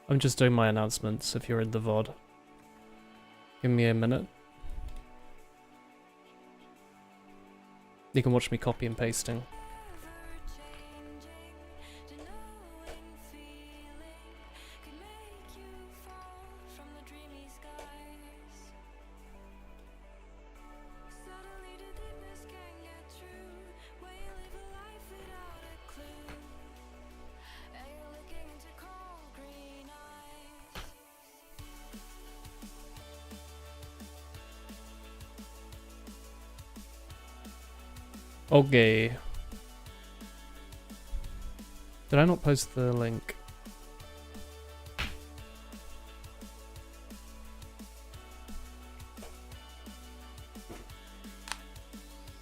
I'm just doing my announcements if you're in the VOD. Give me a minute. You can watch me copy and pasting. Okay. Did I not post the link?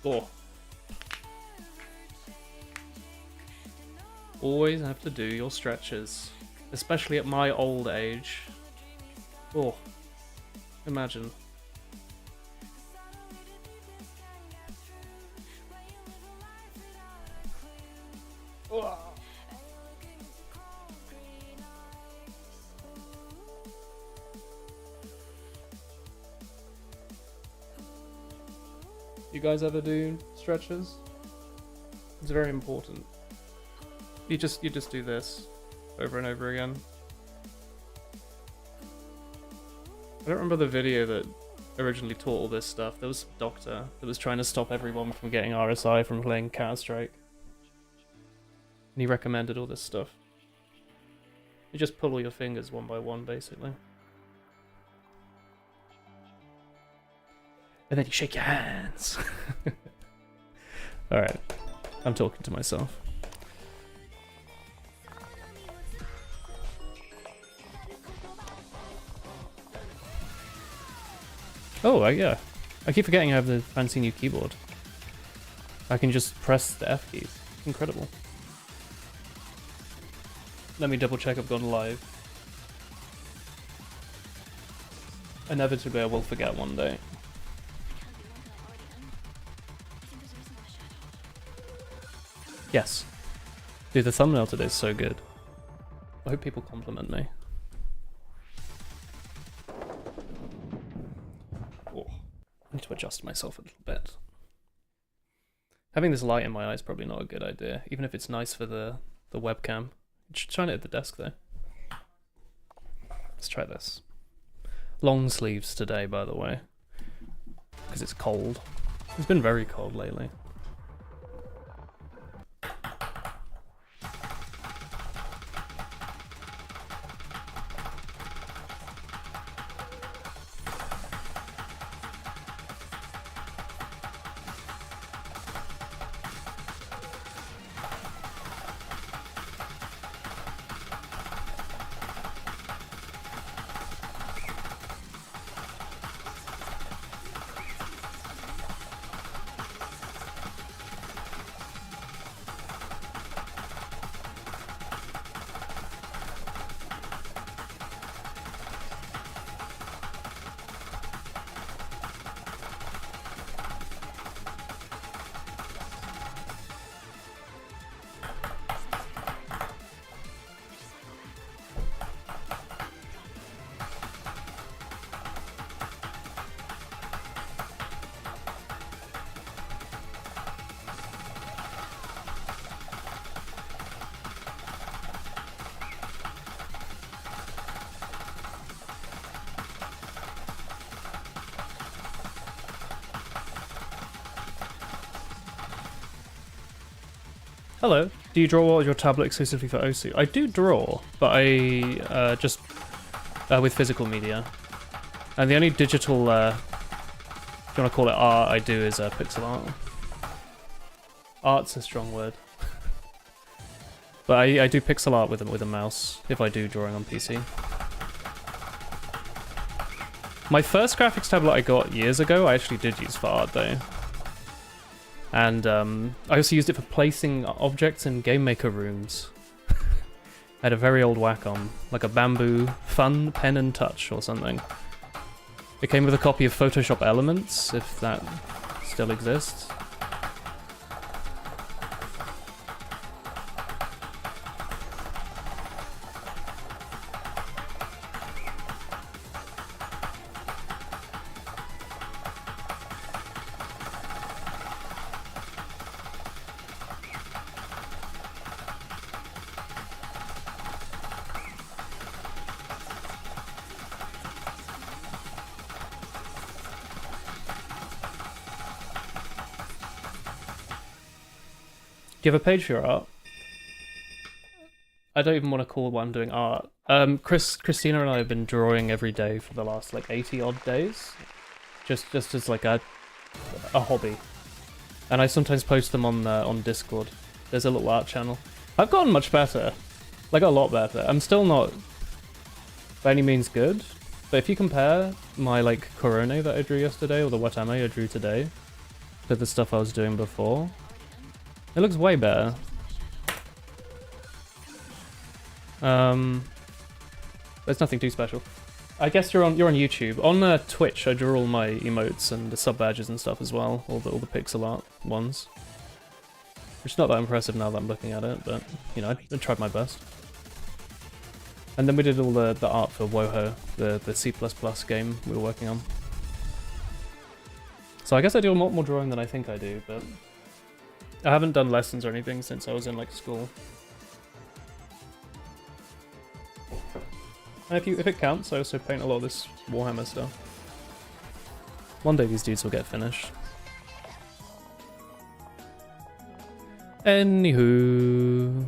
Oh. Always have to do your stretches. Especially at my old age. Oh. Imagine. You guys ever do stretches? It's very important. You just do this over and over again. I don't remember the video that originally taught all this stuff. There was a doctor that was trying to stop everyone from getting RSI from playing Counter-Strike. And he recommended all this stuff. You just pull all your fingers one by one, basically. And then you shake your hands. Alright. I'm talking to myself. Oh, yeah. I keep forgetting I have the fancy new keyboard. I can just press the F keys. It's incredible. Let me double check I've gone live. Inevitably I will forget one day. Yes. Dude, the thumbnail today is so good. I hope people compliment me. Oh, I need to adjust myself a little bit. Having this light in my eye is probably not a good idea, even if it's nice for the webcam. You should shine it at the desk though. Let's try this. Long sleeves today, by the way. Because it's cold. It's been very cold lately. Hello. Do you draw your tablet exclusively for OSU? I do draw, but I just with physical media. And the only digital, if you want to call it art, I do is pixel art. Art's a strong word. But I do pixel art with a mouse if I do drawing on PC. My first graphics tablet I got years ago, I actually did use for art though. And I also used it for placing objects in Game Maker rooms. I had a very old Wacom, like a bamboo fun pen and touch or something. It came with a copy of Photoshop Elements, if that still exists. you have a page for your art? I don't even want to call what I'm doing art. Christina and I have been drawing every day for the last like 80 odd days, just as like a hobby. And I sometimes post them on Discord. There's a little art channel. I've gotten much better, like a lot better. I'm still not by any means good, but if you compare my like Korone that I drew yesterday or the Watame I drew today to the stuff I was doing before, it looks way better. There's nothing too special. I guess you're on YouTube. On Twitch, I draw all my emotes and the sub badges and stuff as well, all the pixel art ones. Which is not that impressive now that I'm looking at it, but you know, I tried my best. And then we did all the art for Woho, the C++ game we were working on. So I guess I do a lot more drawing than I think I do, but I haven't done lessons or anything since I was in like school. And if it counts, I also paint a lot of this Warhammer stuff. One day these dudes will get finished. Anywho...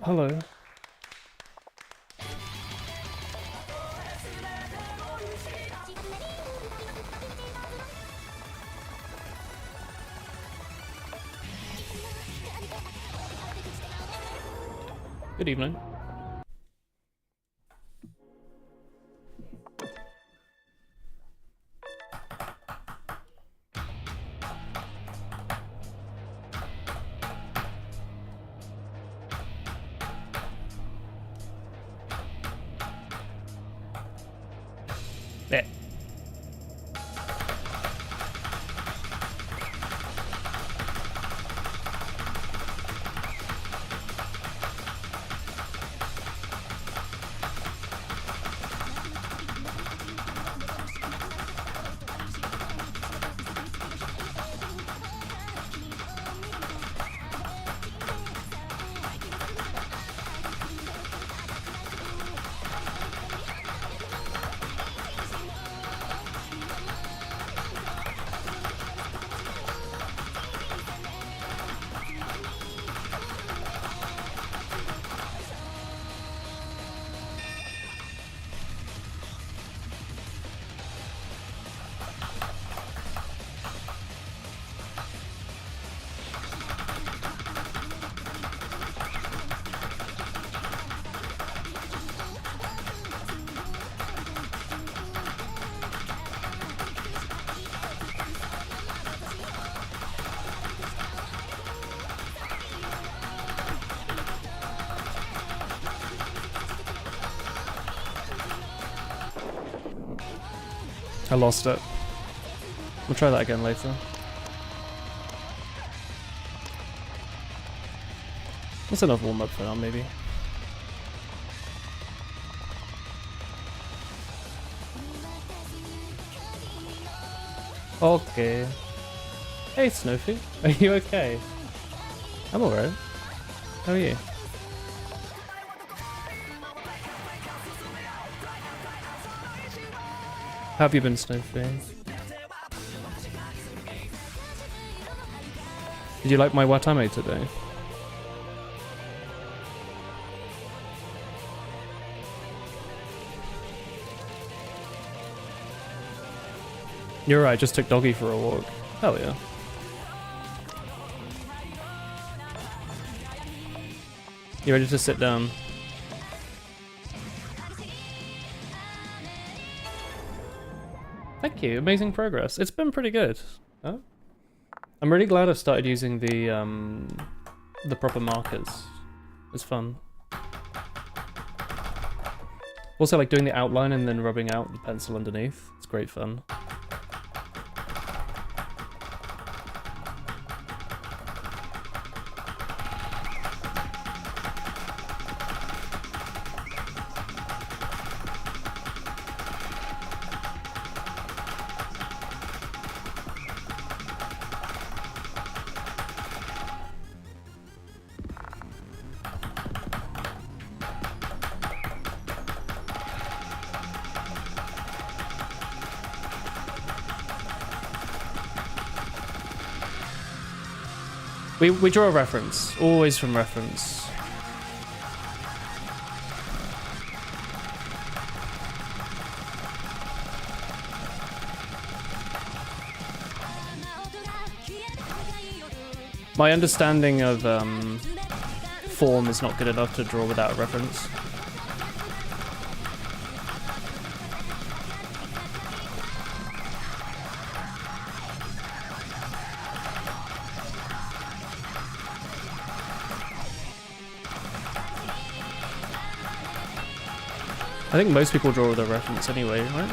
Hello. Good evening. There. I lost it. We'll try that again later. That's enough warm-up for now, maybe. Okay. Hey, Snowfy. Are you okay? I'm alright. How are you? How have you been, Snowfy? Did you like my Watame today? You're right, just took Doggy for a walk. Hell yeah. You ready to sit down? Thank you, amazing progress. It's been pretty good. Oh. I'm really glad I've started using the proper markers. It's fun. Also, like doing the outline and then rubbing out the pencil underneath. It's great fun. We draw a reference, always from reference. My understanding of form is not good enough to draw without a reference. I think most people draw with a reference anyway, right?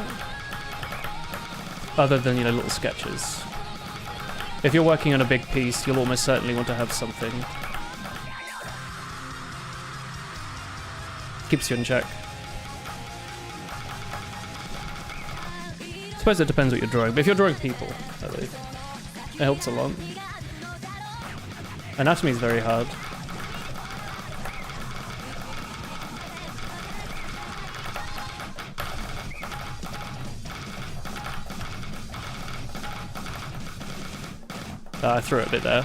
Other than, you know, little sketches. If you're working on a big piece, you'll almost certainly want to have something. Keeps you in check. I suppose it depends what you're drawing, but if you're drawing people, at least, it helps a lot. Anatomy is very hard. I threw it a bit there.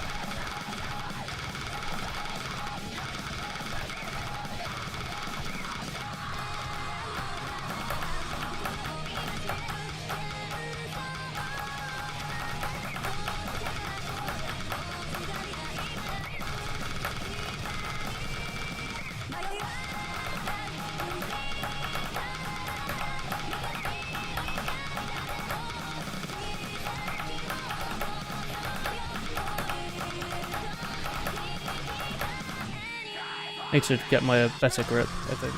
Need to get my better grip, I think.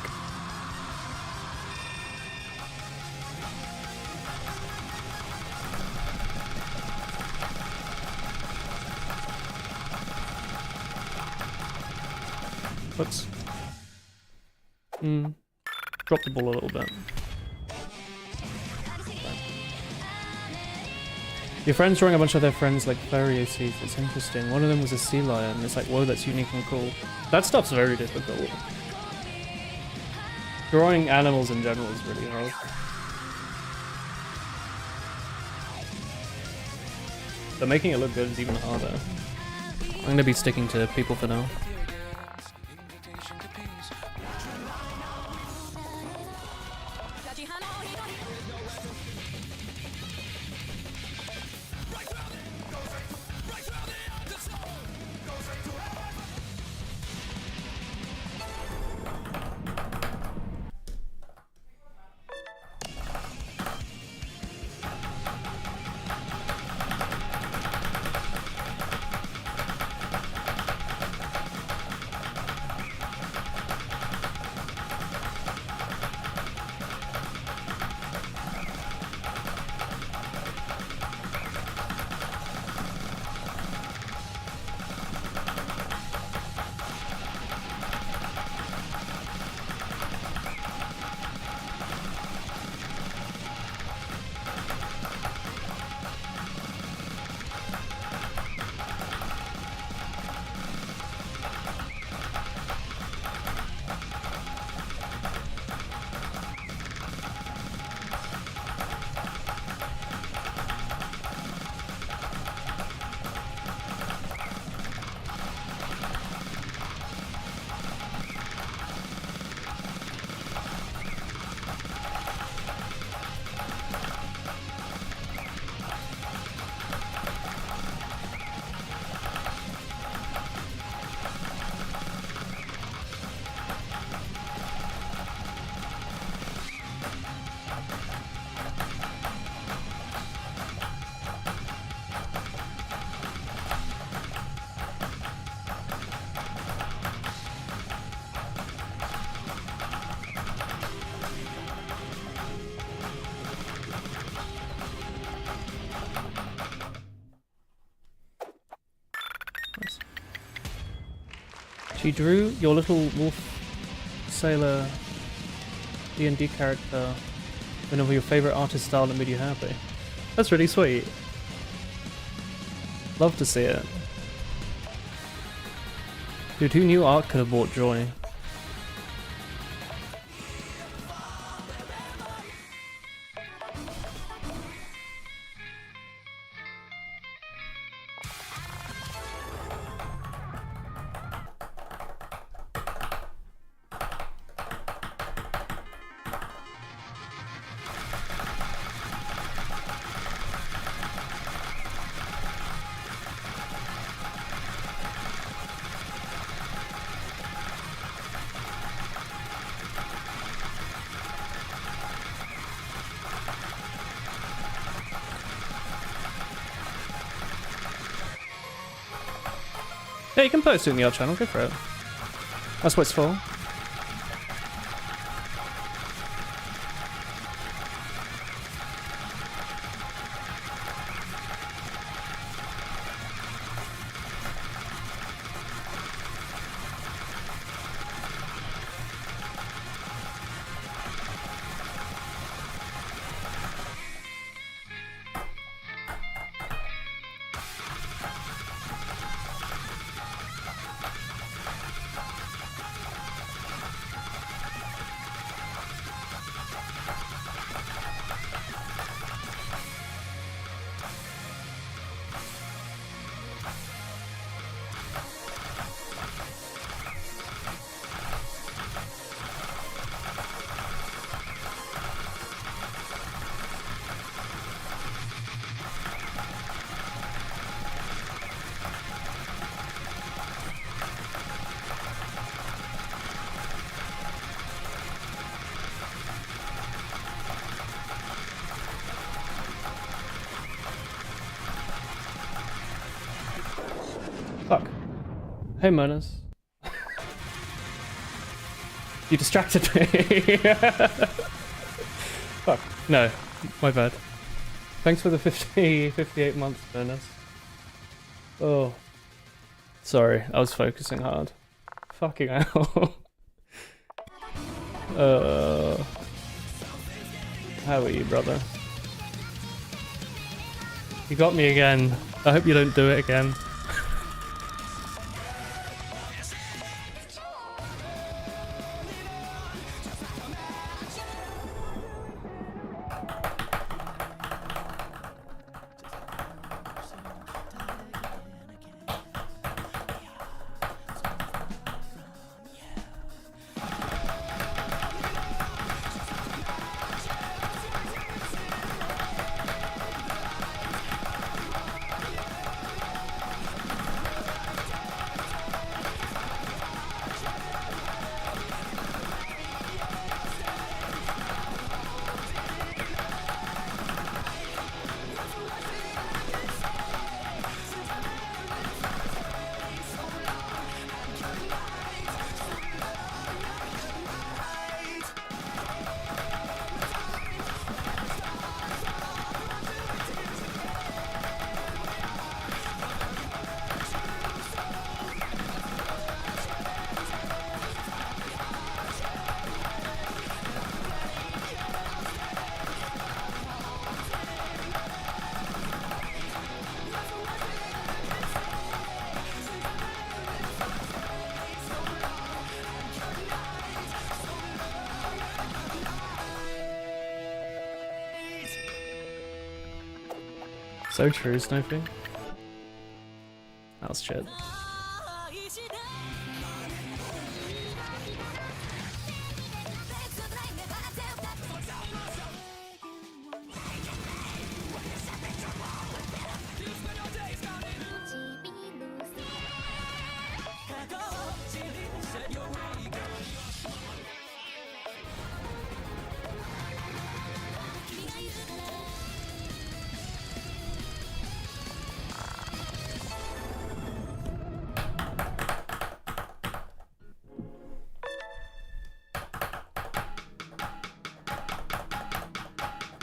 Whoops. Drop the ball a little bit. Your friend's drawing a bunch of their friends like furry seeds. It's interesting. One of them was a sea lion. It's like, whoa, that's unique and cool. That stuff's very difficult. Drawing animals in general is really hard. But making it look good is even harder. I'm gonna be sticking to people for now. She drew your little wolf sailor D&D character whenever your favorite artist style that made you happy. That's really sweet. Love to see it. Dude, who knew art could have brought joy? Yeah, you can post it in the art channel, go for it. That's what it's for. Fuck. Hey, Monas. You distracted me. Fuck. No, my bad. Thanks for the 58 months, Monas. Oh. Sorry, I was focusing hard. Fucking hell. How are you, brother? You got me again. I hope you don't do it again. So true, Snowflake. That was shit.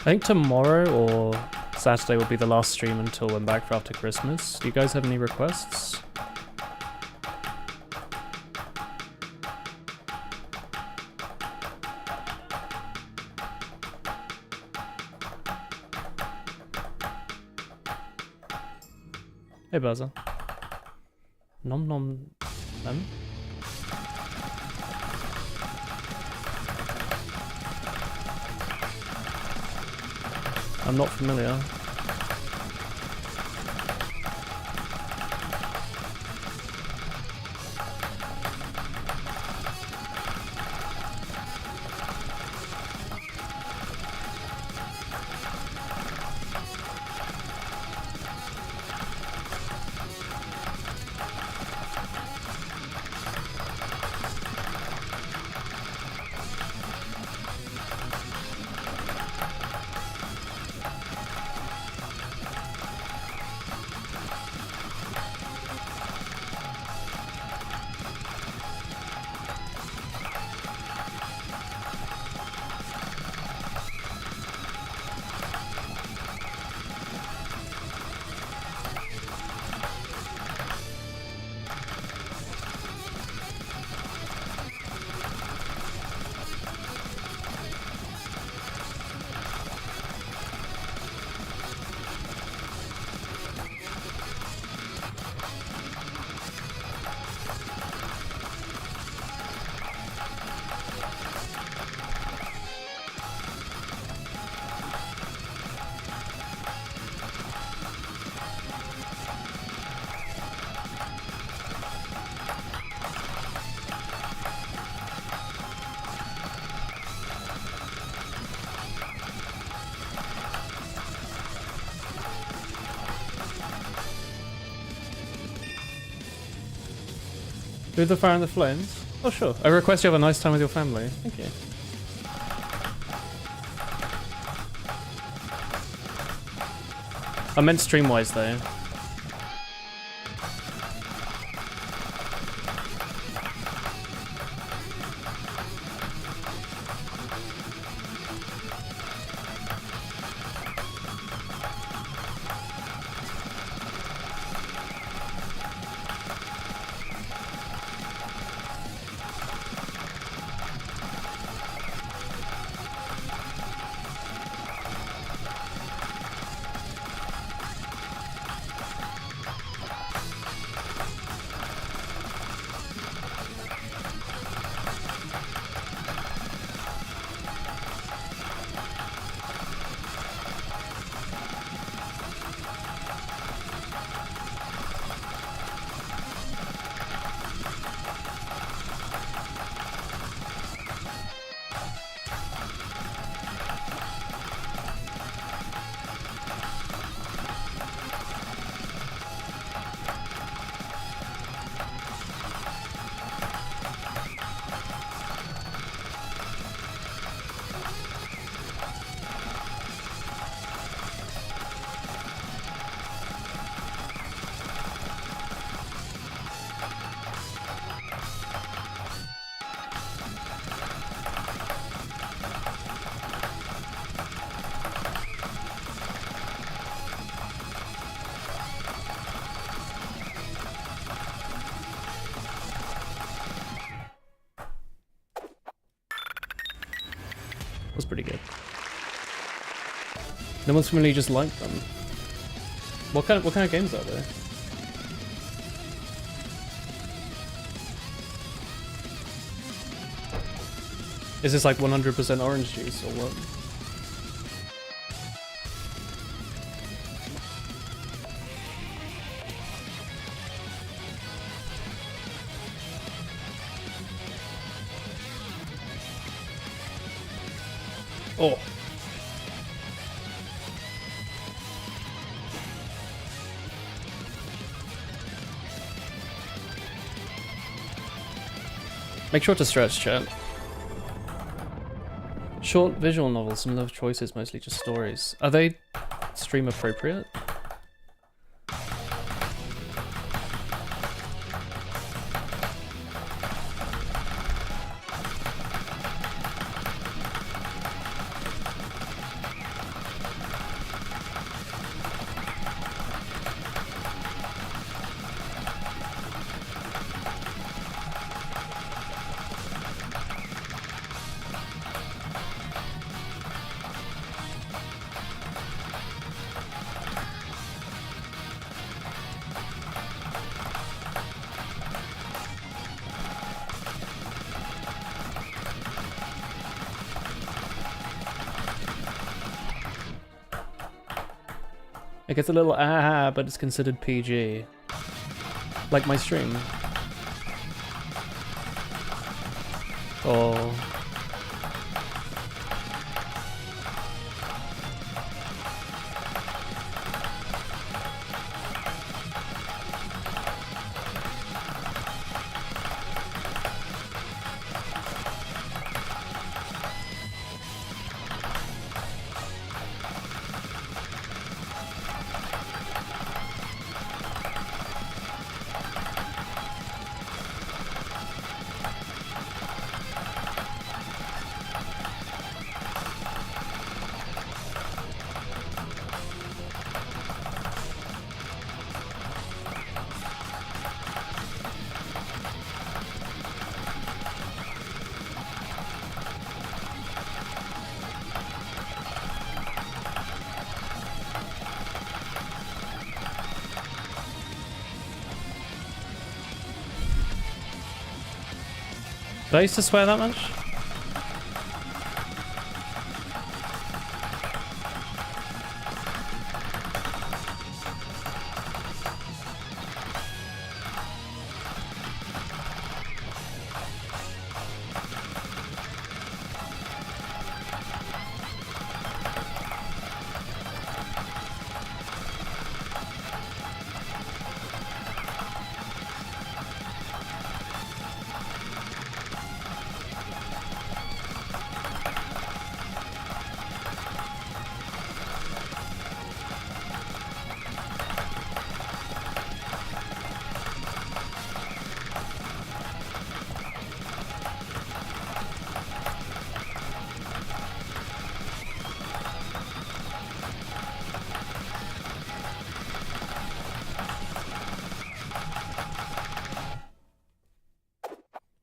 I think tomorrow or Saturday will be the last stream until I'm back for after Christmas. Do you guys have any requests? Hey, Buzzer. Nom nom nom. I'm not familiar. Through the fire and the flames? Oh, sure. I request you have a nice time with your family. Thank you. I meant stream-wise, though. Was pretty good. No one's familiar, just liked them. What kind of games are there? Is this like 100% orange juice or what? Oh. Make sure to stretch, chat. Short visual novels, some love choices, mostly just stories. Are they stream appropriate? It gets a little but it's considered PG. Like my stream. Or... Did I used to swear that much?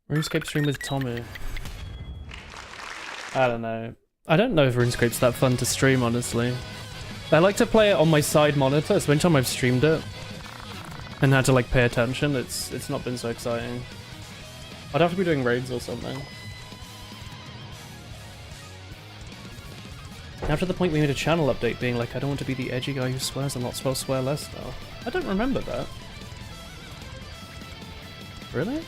RuneScape stream with Tommy. I don't know. I don't know if RuneScape's that fun to stream, honestly. I like to play it on my side monitor, so anytime I've streamed it and had to like pay attention, it's not been so exciting. I'd have to be doing raids or something. Now to the point we made a channel update being like, I don't want to be the edgy guy who swears, I'm not supposed to swear less now. I don't remember that. Really?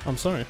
I'm sorry.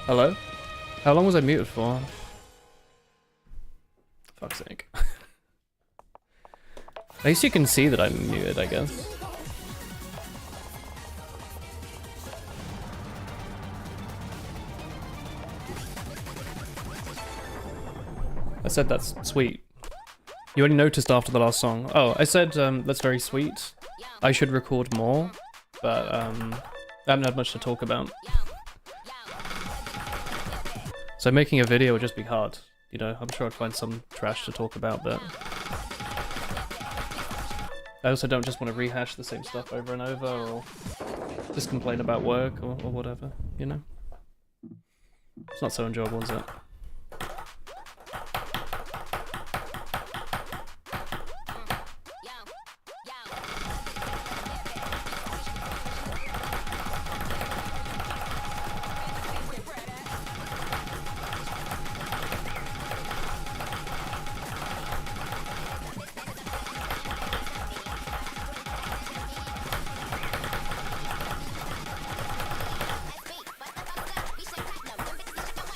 Hello? How long was I muted for? Fuck's sake. At least you can see that I'm muted, I guess. I said that's sweet. You only noticed after the last song. Oh, I said that's very sweet. I should record more, but I haven't had much to talk about. So making a video would just be hard. You know, I'm sure I'd find some trash to talk about, but I also don't just want to rehash the same stuff over and over, or just complain about work or whatever, you know? It's not so enjoyable, is it?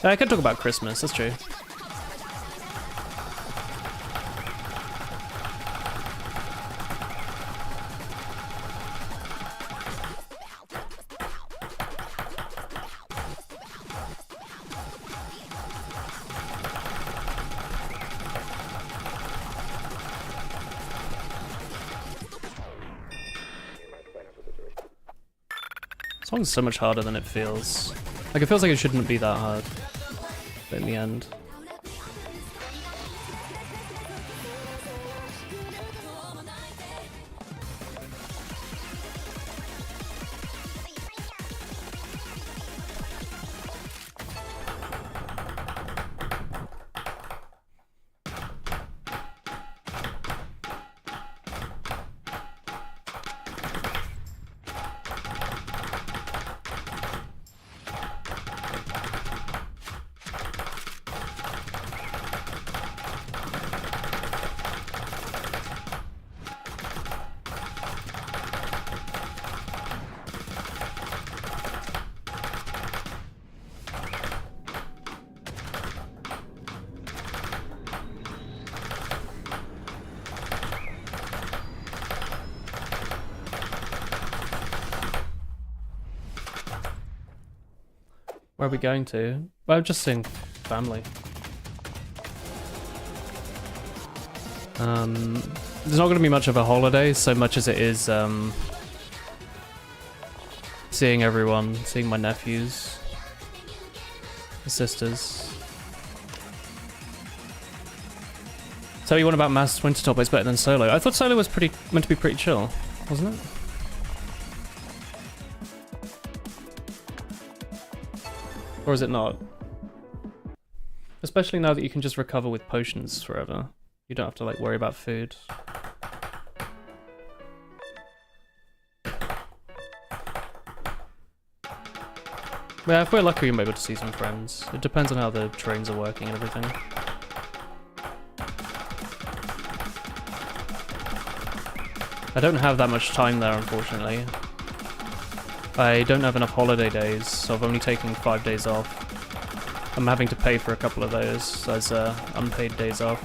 I could talk about Christmas, that's true. This song's so much harder than it feels. Like, it feels like it shouldn't be that hard. But in the end. Where are we going to? Well, I'm just seeing family. There's not going to be much of a holiday, so much as it is seeing everyone, seeing my nephews, my sisters. Tell me one about Mass Wintertop is better than Solo. I thought Solo was meant to be pretty chill, wasn't it? Or is it not? Especially now that you can just recover with potions forever. You don't have to like worry about food. Yeah, if we're lucky we might be able to see some friends. It depends on how the trains are working and everything. I don't have that much time there, unfortunately. I don't have enough holiday days, so I've only taken 5 days off. I'm having to pay for a couple of those as unpaid days off.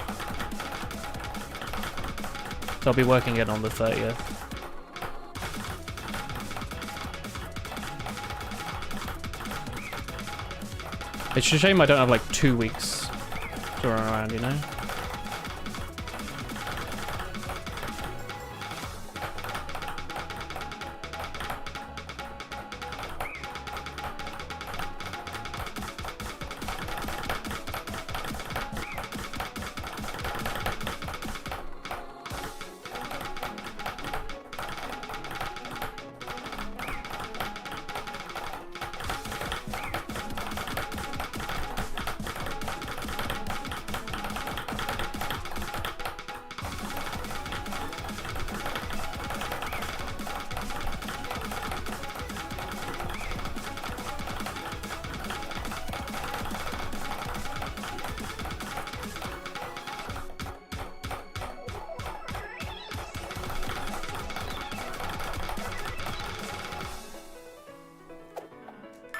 So I'll be working it on the 30th. It's a shame I don't have like 2 weeks to run around, you know?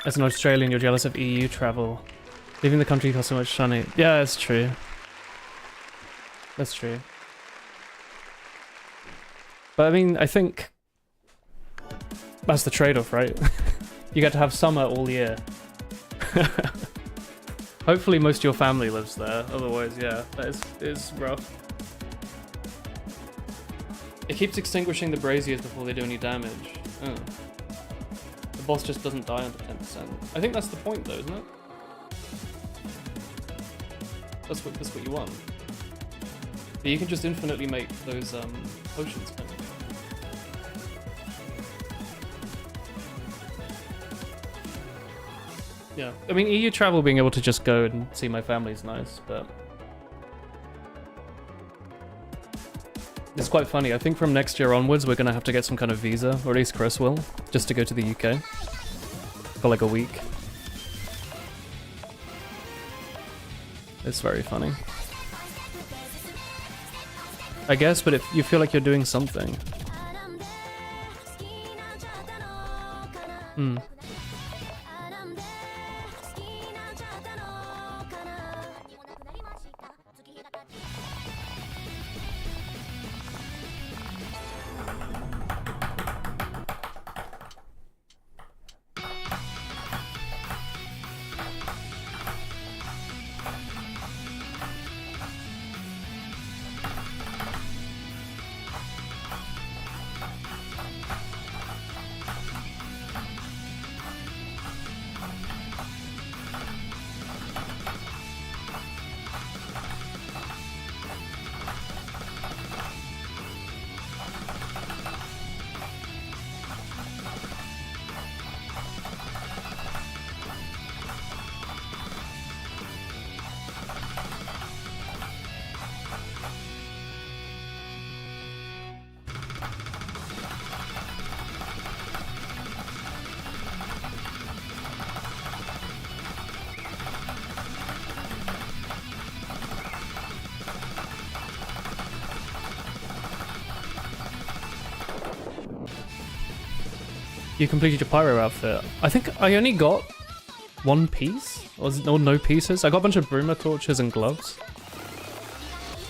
As an Australian, you're jealous of EU travel. Leaving the country costs so much money. Yeah, it's true. That's true. But I mean, I think that's the trade-off, right? You get to have summer all year. Hopefully most of your family lives there. Otherwise, yeah, that is rough. It keeps extinguishing the braziers before they do any damage. Oh. The boss just doesn't die under 10%. I think that's the point though, isn't it? That's what you want. But you can just infinitely make those potions, can't you? Yeah, I mean EU travel, being able to just go and see my family is nice, but it's quite funny. I think from next year onwards we're gonna have to get some kind of visa, or at least Chris will, just to go to the UK for like a week. It's very funny, I guess, but if you feel like you're doing something. Hmm. You completed your pyro outfit. I think I only got one piece, or no pieces. I got a bunch of Bruma torches and gloves,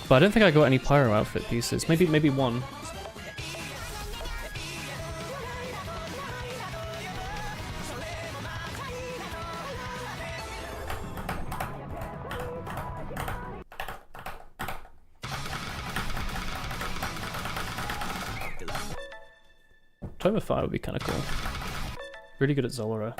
but I don't think I got any pyro outfit pieces. Maybe one. Tome of Fire would be kind of cool. Really good at Zolora.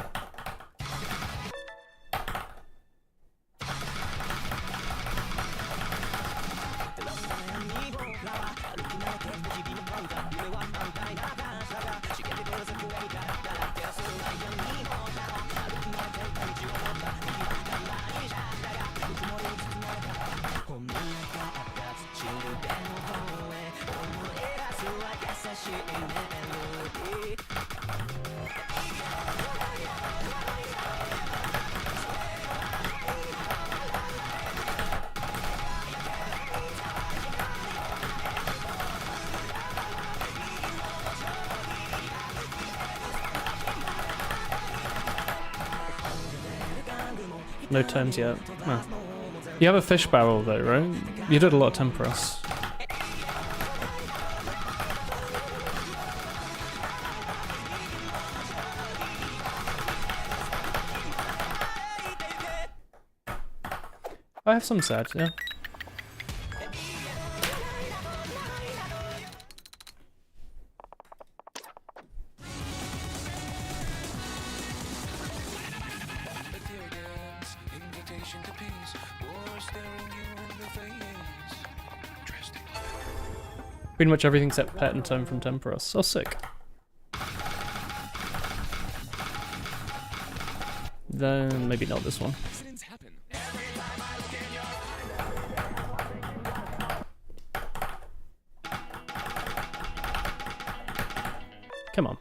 No terms yet. Oh. You have a fish barrel though, right? You did a lot of Temperos. I have some sad, yeah. Pretty much everything except Pet and Tome from Temperos. Oh, sick. Then maybe not this one. Come on.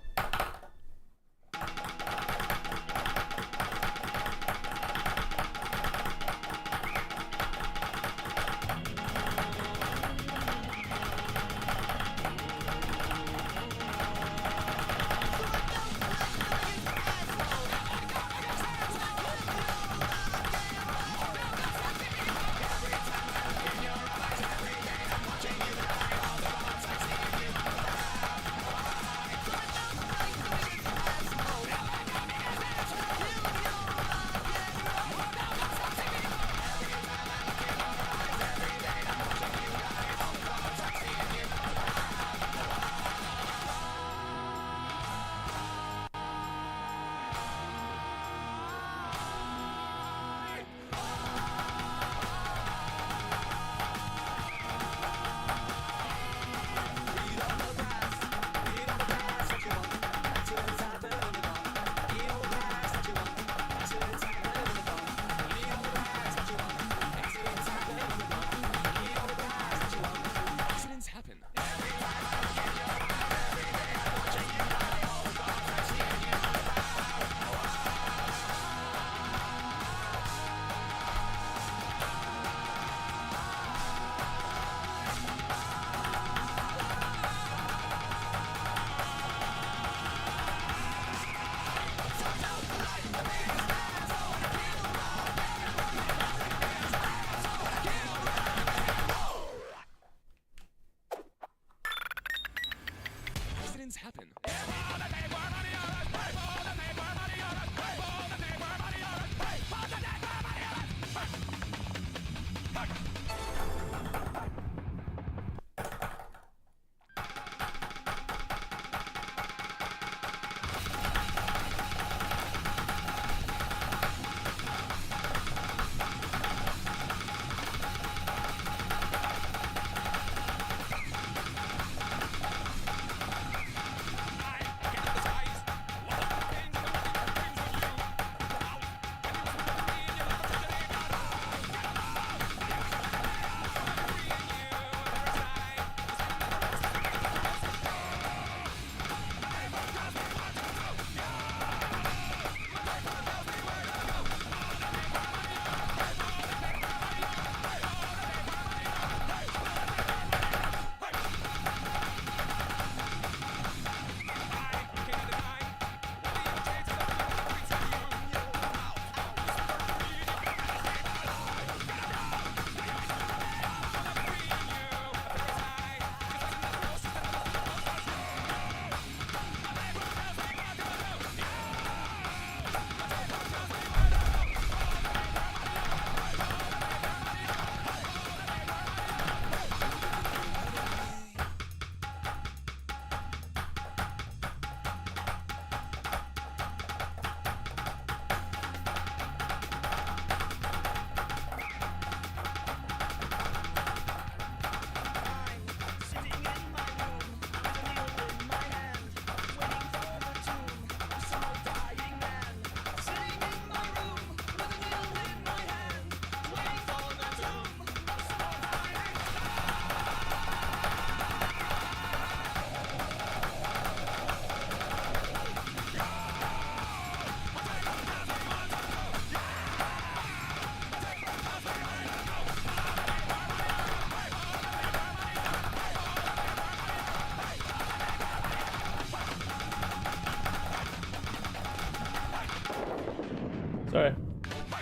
Sorry.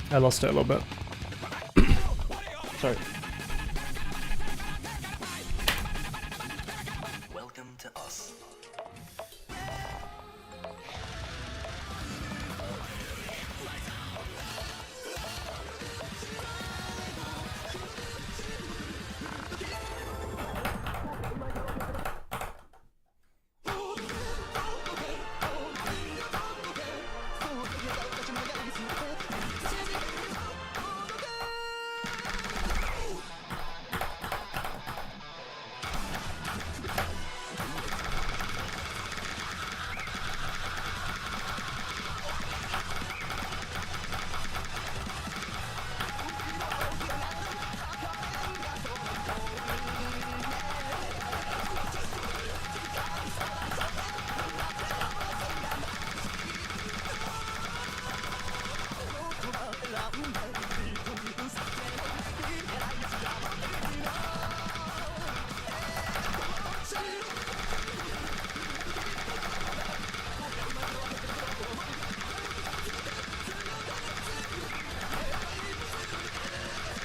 I lost it a little bit. Sorry. Welcome to us.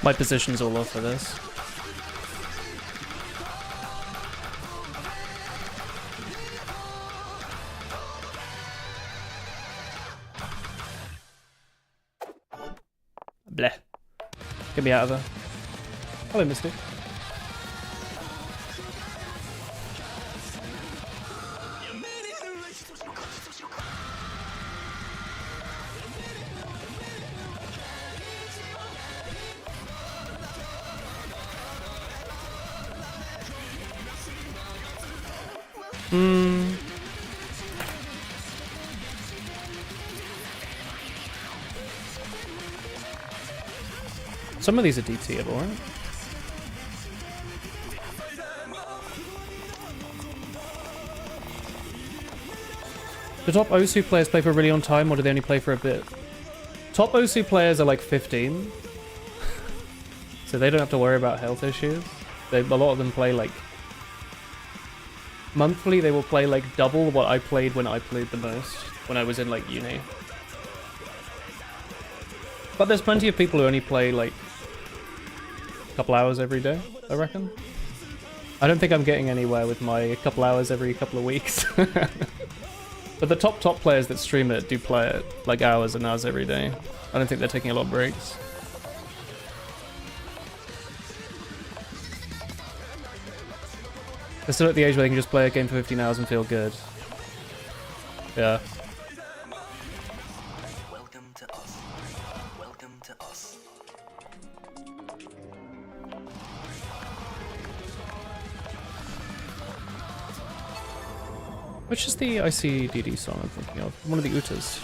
My position's all off for this. Bleh. Get me out of there. Hello, Mystic. Some of these are DTable, right? Do top Osu players play for a really long time, or do they only play for a bit? Top Osu players are like 15, so they don't have to worry about health issues. A lot of them play like monthly. They will play like double what I played when I played the most, when I was in like uni. But there's plenty of people who only play like a couple hours every day, I reckon. I don't think I'm getting anywhere with my couple hours every couple of weeks. But the top players that stream it do play it like hours and hours every day. I don't think they're taking a lot of breaks. They're still at the age where they can just play a game for 15 hours and feel good. Yeah. Welcome to us. Welcome to us. Which is the ICDD song I'm thinking of? One of the Utas.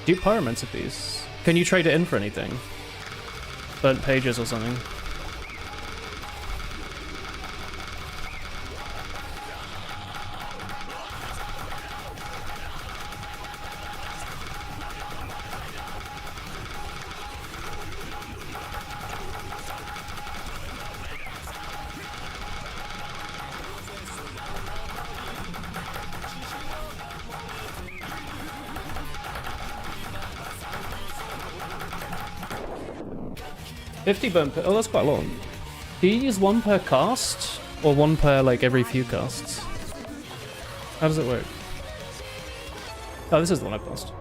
Do Pyromancer piece. Can you trade it in for anything? Burnt pages or something? Oh, that's quite long. Do you use one per cast? Or one per, like, every few casts? How does it work? Oh, this is the one I passed.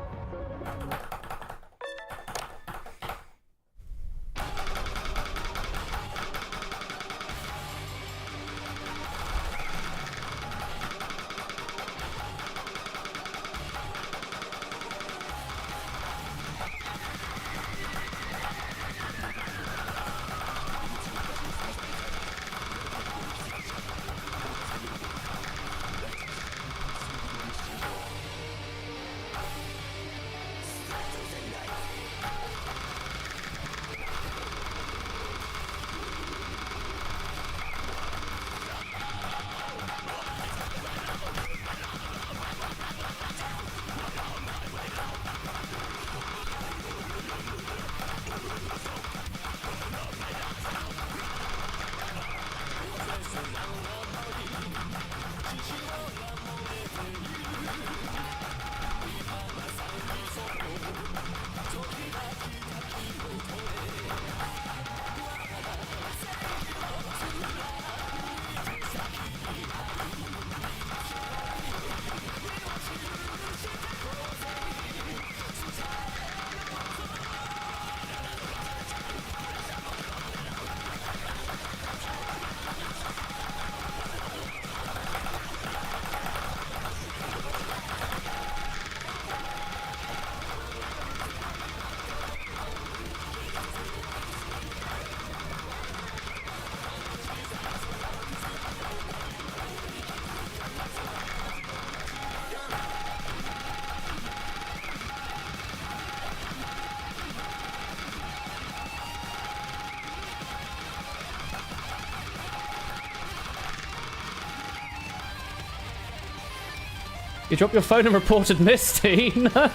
You dropped your phone and reported Misty? No!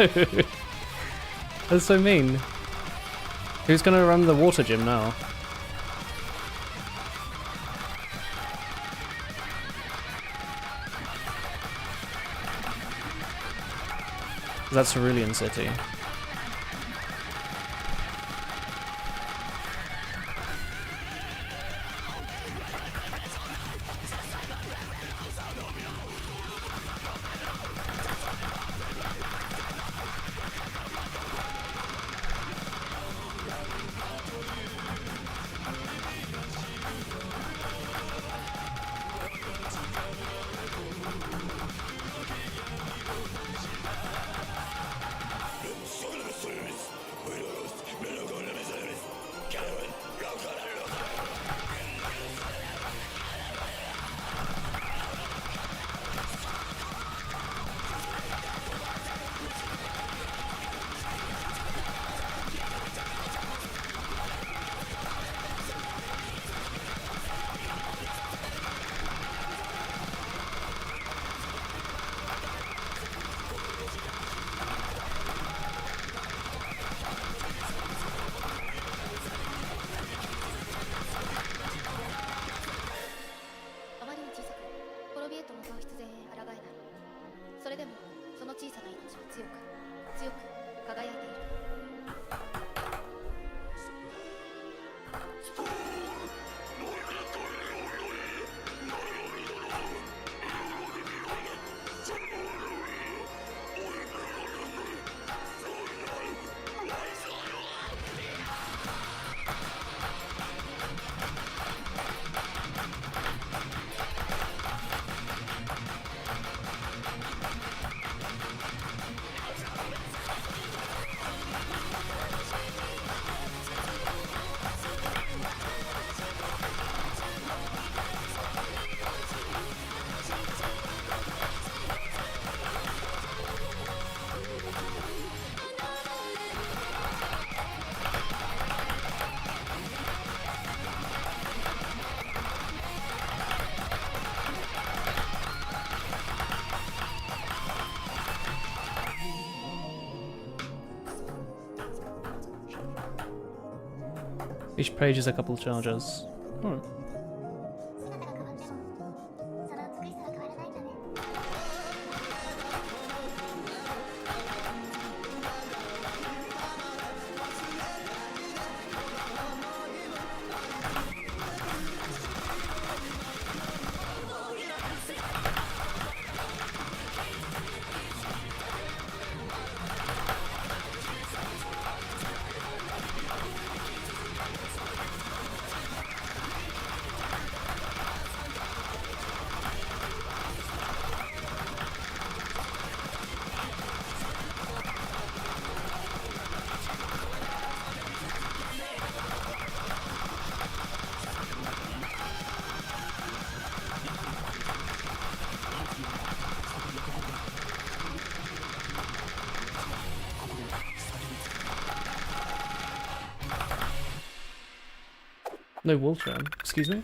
That's so mean. Who's gonna run the water gym now? That's Cerulean City. Each page is a couple charges. Alright. No Wiltshire. Excuse me?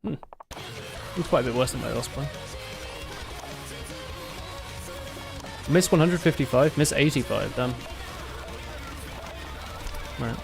It's quite a bit worse than my Osprey. Miss 155, miss 85, damn. Right.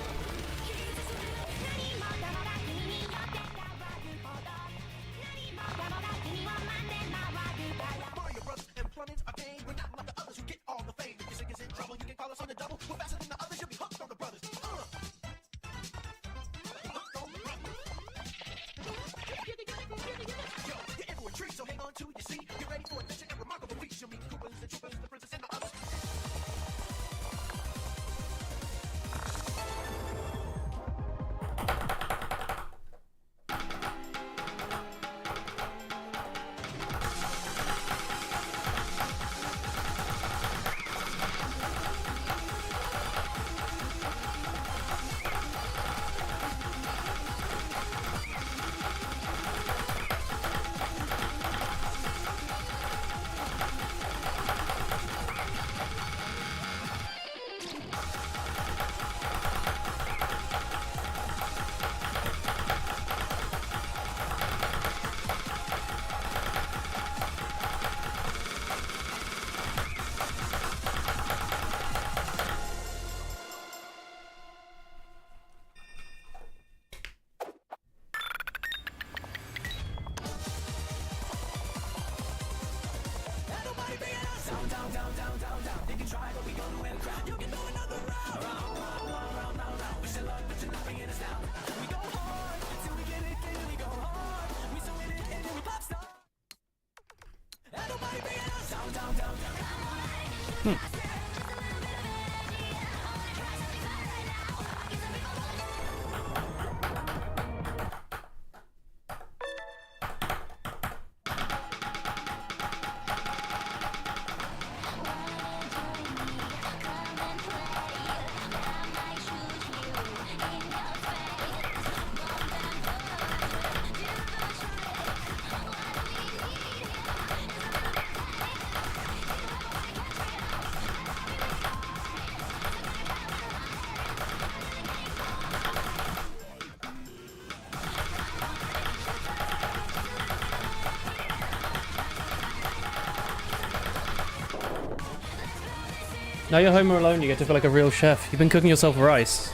Now you're home alone, you get to feel like a real chef. You've been cooking yourself rice.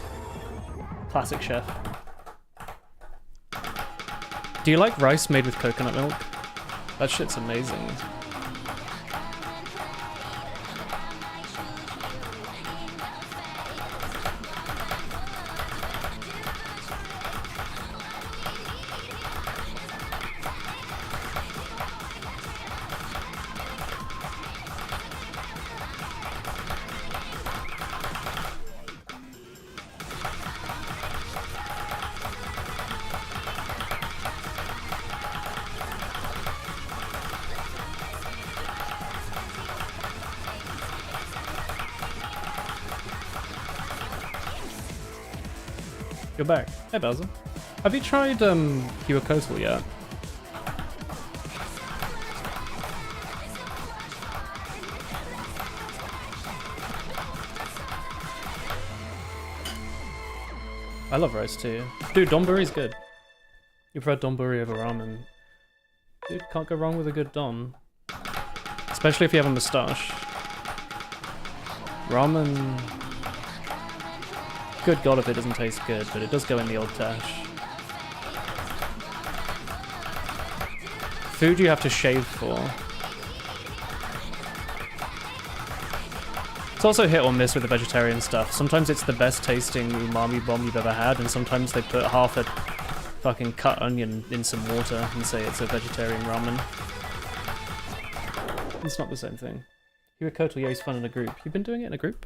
Classic chef. Do you like rice made with coconut milk? That shit's amazing. You're back. Hey, Bowser. Have you tried, Huacoatl yet? I love rice too. Dude, donburi's good. You prefer donburi over ramen. Dude, can't go wrong with a good don. Especially if you have a moustache. Ramen... Good god if it doesn't taste good, but it does go in the old tash. Food you have to shave for. It's also hit or miss with the vegetarian stuff. Sometimes it's the best tasting umami bomb you've ever had, and sometimes they put half a fucking cut onion in some water and say it's a vegetarian ramen. It's not the same thing. Huacoatl, yeah, he's fun in a group. You've been doing it in a group?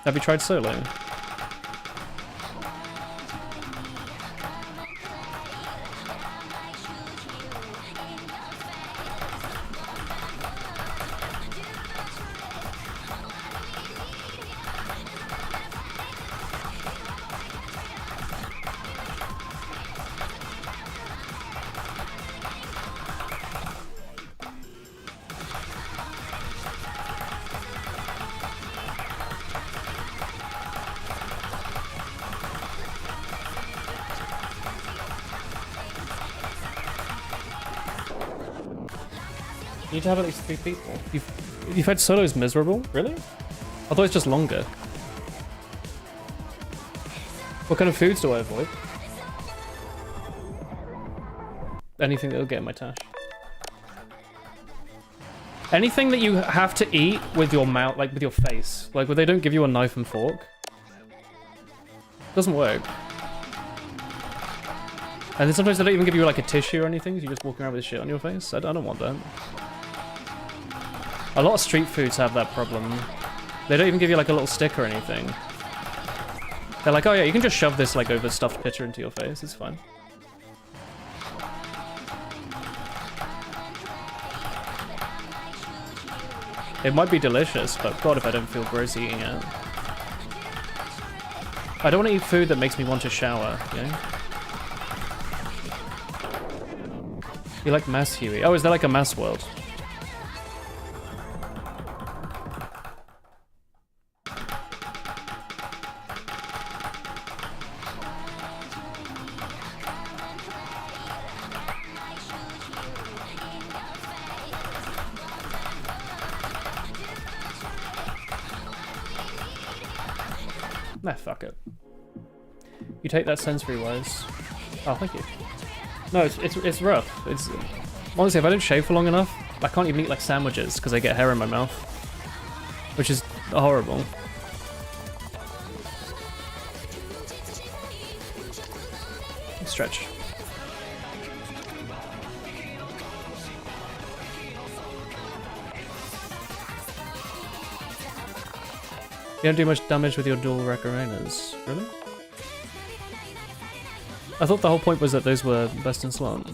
Have you tried solo? You need to have at least 3 people. You've had solos miserable? Really? I thought it's just longer. What kind of foods do I avoid? Anything that'll get in my tash. Anything that you have to eat with your mouth, like with your face. Like where they don't give you a knife and fork. Doesn't work. And then sometimes they don't even give you like a tissue or anything. You're just walking around with shit on your face. I don't want that. A lot of street foods have that problem. They don't even give you like a little stick or anything. They're like, oh yeah, you can just shove this like over stuffed pitcher into your face. It's fine. It might be delicious, but god if I don't feel gross eating it. I don't want to eat food that makes me want to shower, you know? You like Mass Huey? Oh, is there like a Mass World? Nah, fuck it. You take that sensory wise. Oh, thank you. No, it's rough. It's honestly, if I don't shave for long enough, I can't even eat like sandwiches because I get hair in my mouth, which is horrible. Stretch. You don't do much damage with your dual Rakarenas, really? I thought the whole point was that those were best in slot.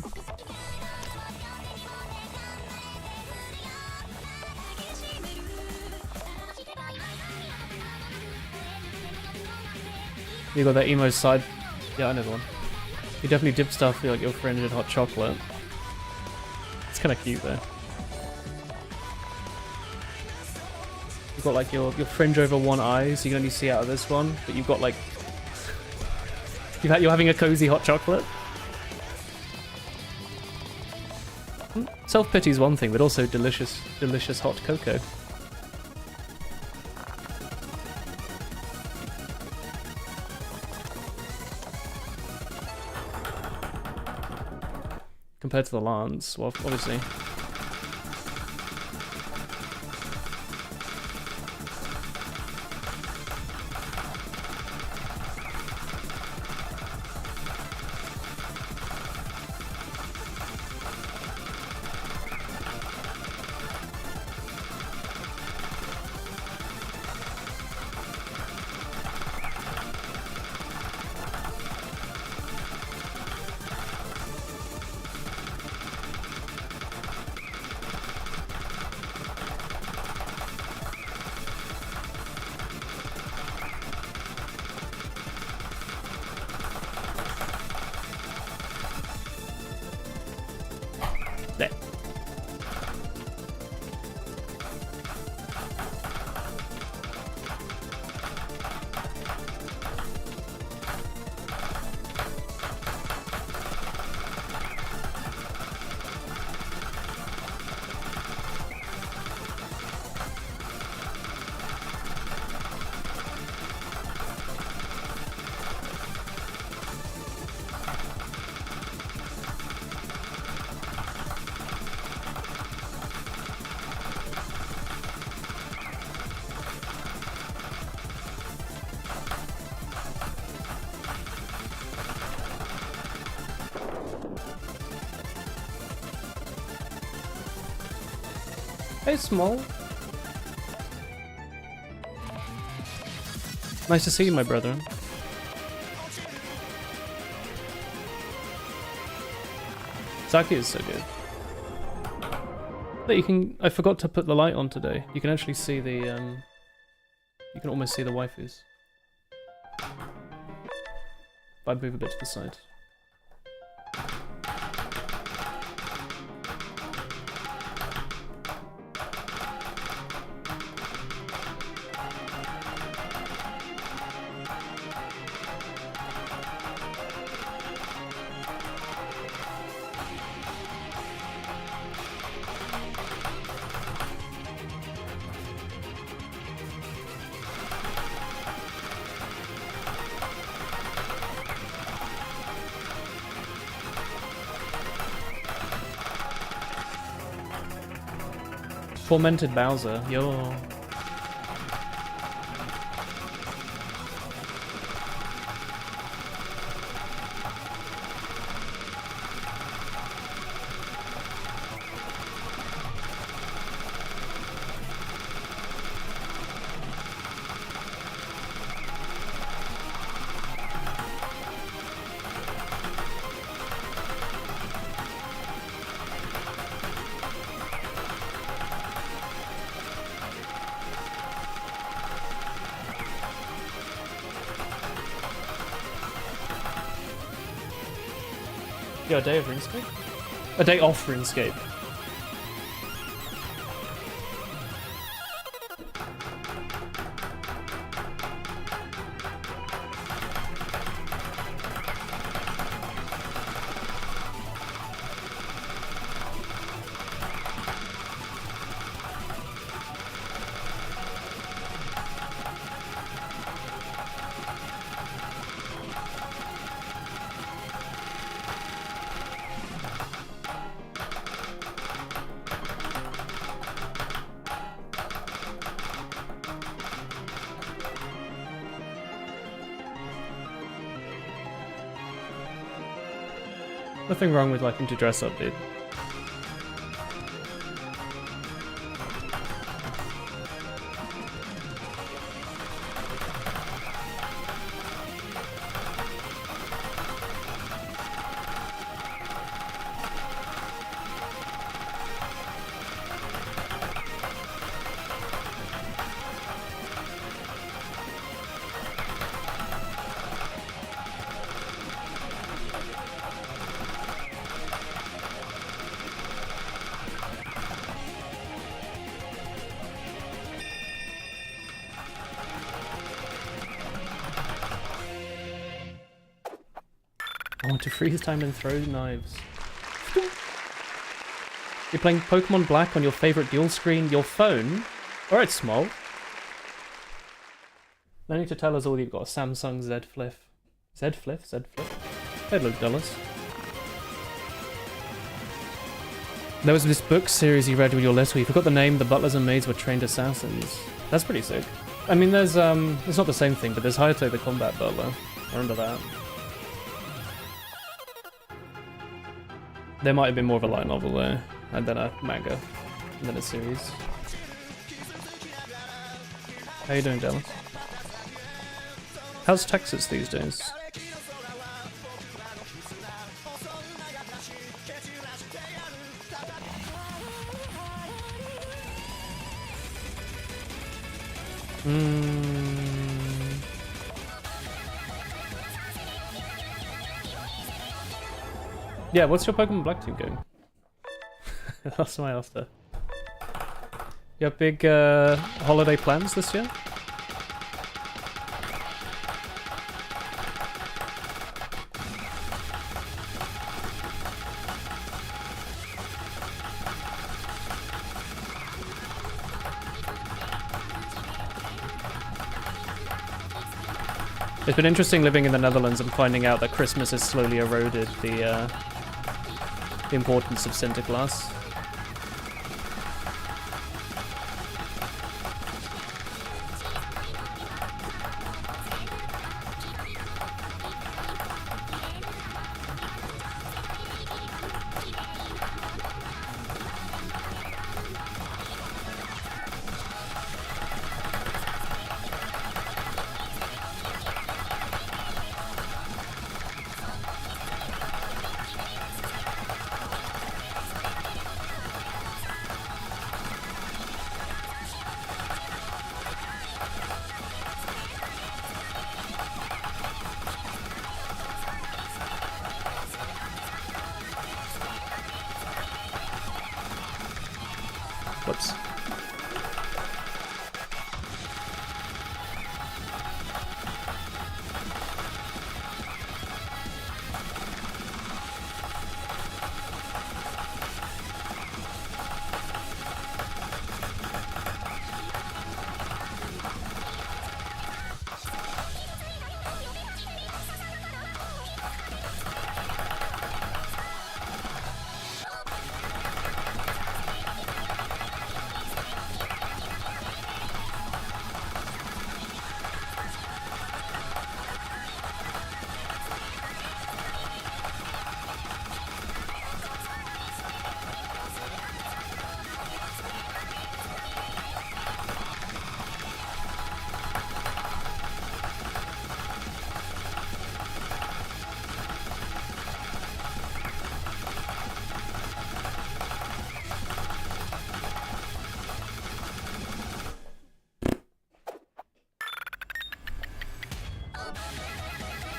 You got that emo side. Yeah, I know the one. You definitely dip stuff like your friend in hot chocolate. It's kind of cute though. You've got like your fringe over one eye, so you can only see out of this one, but you've got like you're having a cozy hot chocolate. Self-pity is one thing, but also delicious hot cocoa. Compared to the Lance, well, obviously. Hey, Small. Nice to see you, my brother. Saki is so good. But you can... I forgot to put the light on today. You can actually see the, you can almost see the waifus. If I move a bit to the side. Tormented Bowser, yo. Yo, a day of RuneScape? A day off RuneScape. Nothing wrong with liking to dress up, dude. I want to freeze time and throw knives. You're playing Pokemon Black on your favorite dual screen, your phone? Alright, Small. No need to tell us all you've got a Samsung Z Flip. Z Flip? Z Flip? Hey, Luke Dulles. There was this book series you read with your letter. You forgot the name. The butlers and maids were trained assassins. That's pretty sick. I mean, there's it's not the same thing, but there's Hayato the Combat Butler. I remember that. There might have been more of a light novel there, and then a manga, and then a series. How you doing, Dallas? How's Texas these days? Yeah, what's your Pokemon Black team going? That's my after. You have big holiday plans this year? It's been interesting living in the Netherlands and finding out that Christmas has slowly eroded the importance of Sinterklaas. Whoops.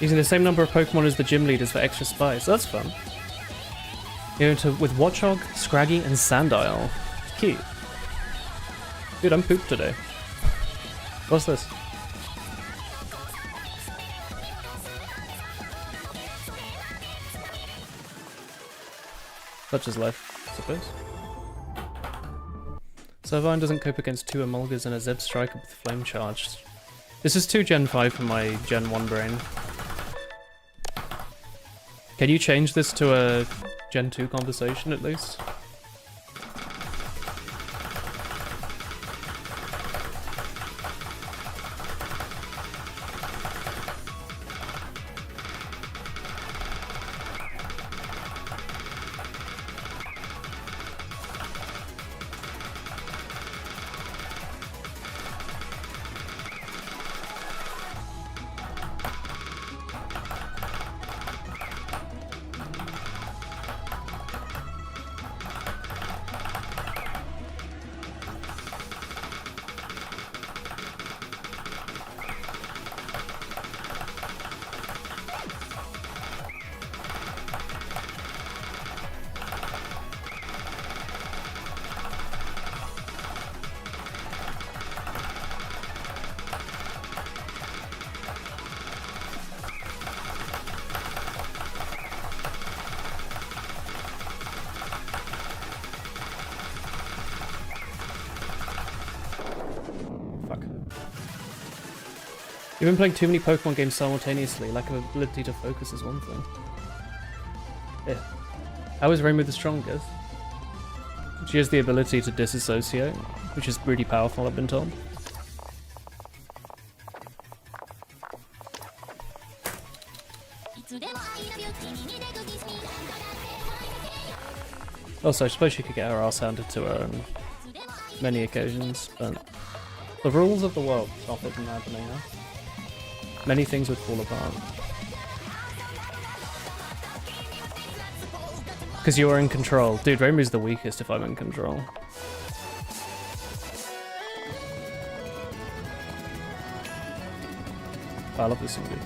Using the same number of Pokemon as the gym leaders for extra spice. That's fun. You're into with Watchog, Scraggy, and Sandile. Cute. Dude, I'm pooped today. What's this? Such is life, I suppose. Servine doesn't cope against 2 Emolgas and a Zeb Striker with Flame Charge. This is too Gen 5 for my Gen 1 brain. Can you change this to a Gen 2 conversation at least? You've been playing too many Pokemon games simultaneously. Lack of ability to focus is one thing. Yeah. How is Reimu the strongest? She has the ability to disassociate, which is really powerful, I've been told. Also, I suppose she could get her ass handed to her on many occasions, but the rules of the world stop it from happening now. Many things would fall apart. Because you're in control. Dude, Reimu's the weakest if I'm in control. I love this song, dude.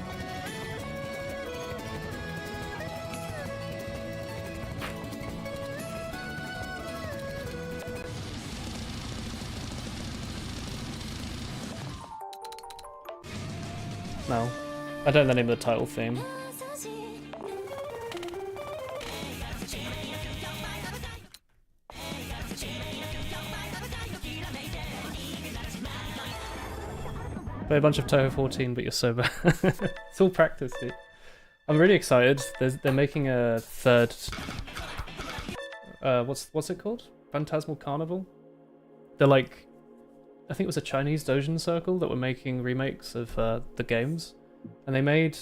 No. I don't know the name of the title theme. Play a bunch of Touhou 14, but you're so bad. It's all practice, dude. I'm really excited. They're making a third... what's it called? Phantasmal Carnival? They're like... I think it was a Chinese Dojin circle that were making remakes of the games, and they made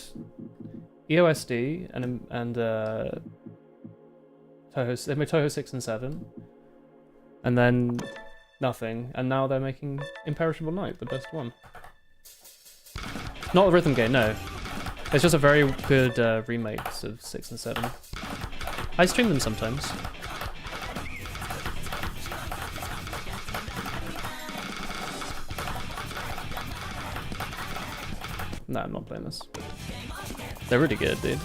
EOSD and Touhou. They made Touhou 6 and 7, and then nothing. And now they're making Imperishable Night, the best one. Not a rhythm game, no. It's just a very good remakes of 6 and 7. I stream them sometimes. No, I'm not playing this. They're really good, dude.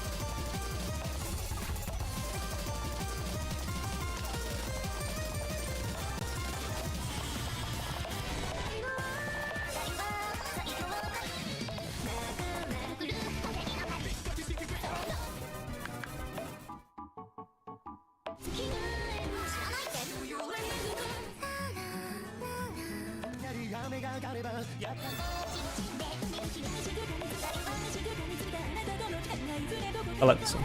I like this one.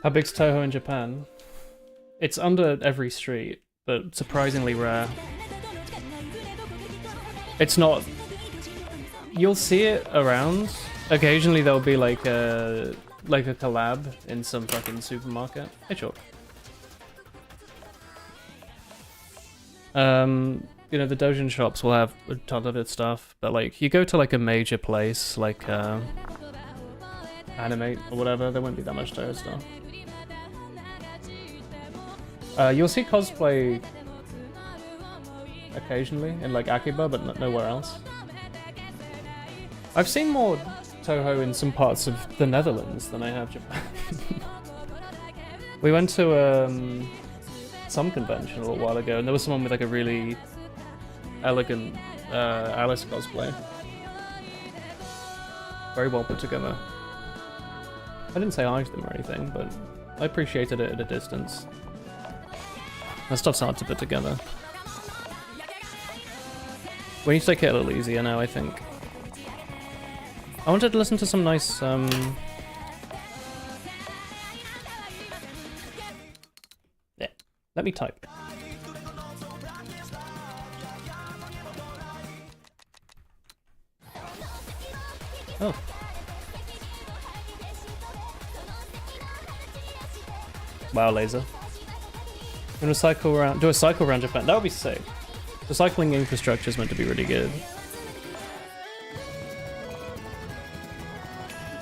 How big's Toho in Japan? It's under every street, but surprisingly rare. It's not... You'll see it around. Occasionally there'll be like a collab in some fucking supermarket. Hey, sure. You know, the Dojin shops will have a ton of its stuff, but like, you go to like a major place, like Animate or whatever, there won't be that much Toho stuff. You'll see cosplay occasionally in like Akiba, but nowhere else. I've seen more Toho in some parts of the Netherlands than I have Japan. We went to some convention a little while ago, and there was someone with like a really elegant Alice cosplay. Very well put together. I didn't say hi to them or anything, but I appreciated it at a distance. That stuff's hard to put together. We need to take it a little easier now, I think. I wanted to listen to some nice, Yeah, let me type. Oh. Wow, laser. Do a cycle around Japan. That would be sick. The cycling infrastructure is meant to be really good.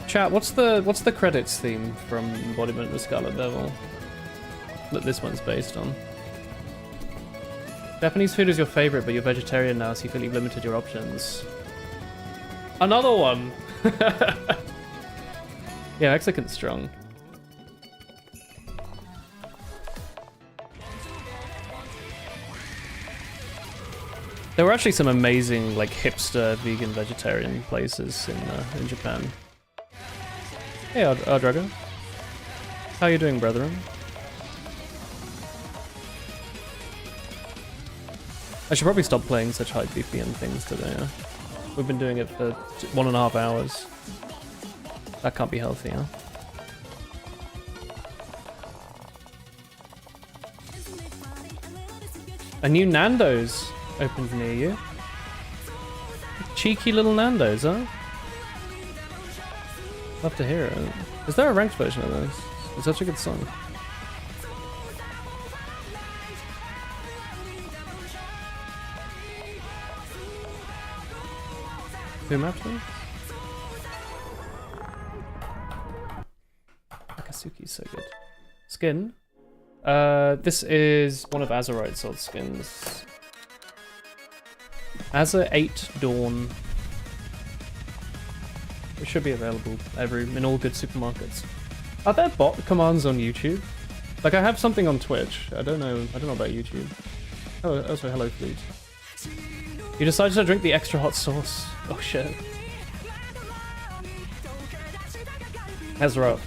Chat, what's the credits theme from Embodiment of the Scarlet Devil that this one's based on? Japanese food is your favorite, but you're vegetarian now, so you feel you've limited your options. Another one! Yeah, Mexican's strong. There were actually some amazing, like, hipster vegan vegetarian places in Japan. Hey, Ardrago. How you doing, brethren? I should probably stop playing such high BPM things today. Huh? We've been doing it for 1.5 hours. That can't be healthy, huh? A new Nando's opened near you. Cheeky little Nando's, huh? Love to hear it. Is there a ranked version of this? It's such a good song. Who mapped me? Akatsuki's so good. Skin? This is one of Azurite's old skins. Azur 8 Dawn. It should be available in all good supermarkets. Are there bot commands on YouTube? Like, I have something on Twitch. I don't know about YouTube. Oh, also hello Fleet. You decided to drink the extra hot sauce. Oh shit. That's rough.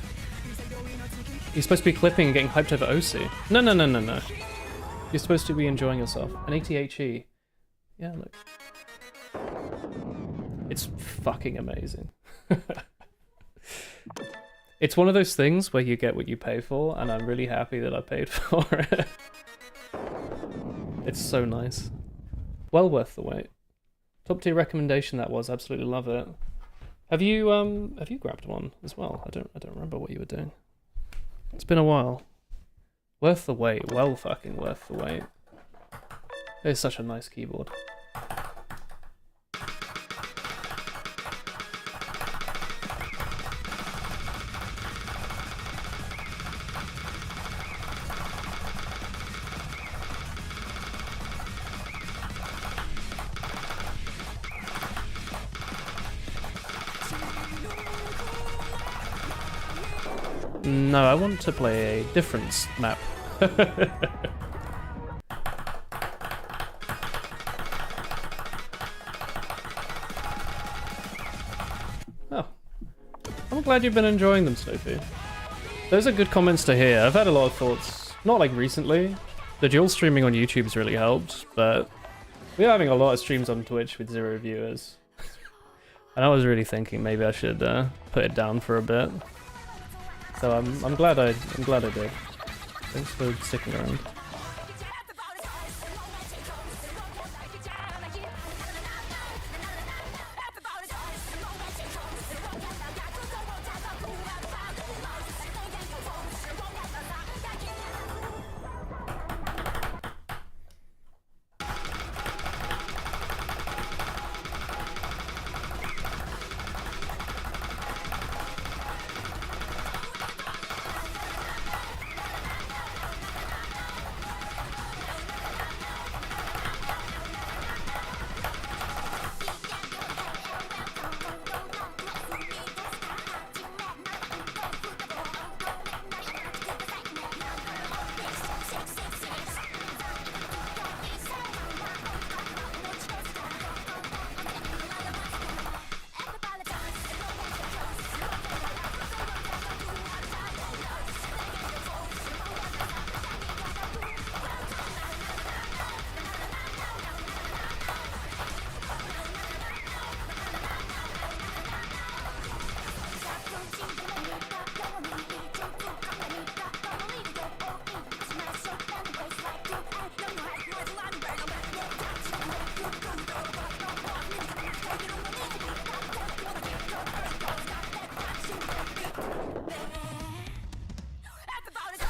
You're supposed to be clipping and getting hyped over OC. No. You're supposed to be enjoying yourself. An ATHE. Yeah, look. It's fucking amazing. It's one of those things where you get what you pay for, and I'm really happy that I paid for it. It's so nice. Well worth the wait. Top tier recommendation that was. Absolutely love it. Have you grabbed one as well? I don't remember what you were doing. It's been a while. Worth the wait. Well fucking worth the wait. It's such a nice keyboard. No, I want to play a different map. glad you've been enjoying them, Snoopy. Those are good comments to hear. I've had a lot of thoughts, not like recently. The dual streaming on YouTube's really helped, but we're having a lot of streams on Twitch with 0 viewers. And I was really thinking maybe I should put it down for a bit. So I'm glad I did. Thanks for sticking around.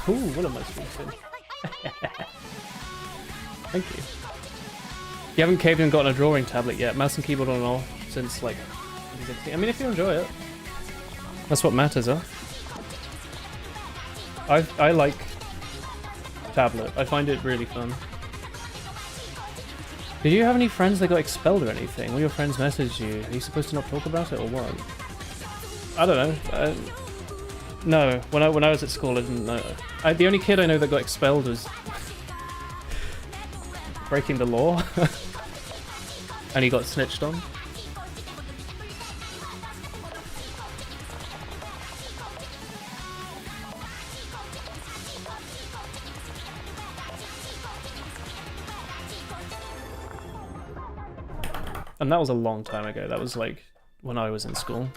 Ooh, what am I speaking? Thank you. You haven't caved and gotten a drawing tablet yet. Mouse and keyboard on and off since like 2016. I mean, if you enjoy it, that's what matters, huh? I like tablet. I find it really fun. Did you have any friends that got expelled or anything? Will your friends message you? Are you supposed to not talk about it or what? I don't know. No, when I was at school, I didn't know. The only kid I know that got expelled was breaking the law, and he got snitched on. And that was a long time ago. That was like when I was in school.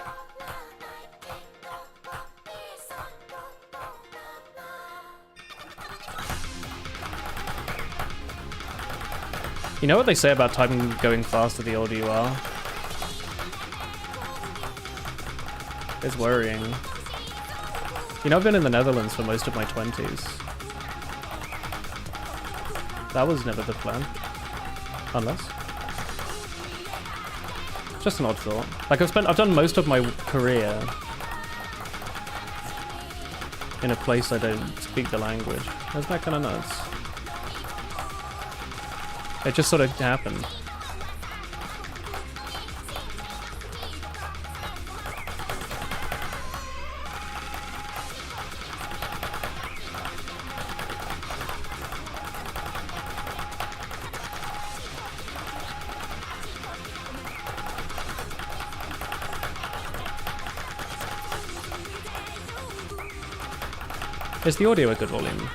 You know what they say about time going faster the older you are? It's worrying. You know, I've been in the Netherlands for most of my 20s. That was never the plan. Unless. Just an odd thought. Like I've done most of my career in a place I don't speak the language. Isn't that kind of nuts? It just sort of happened. Is the audio a good volume?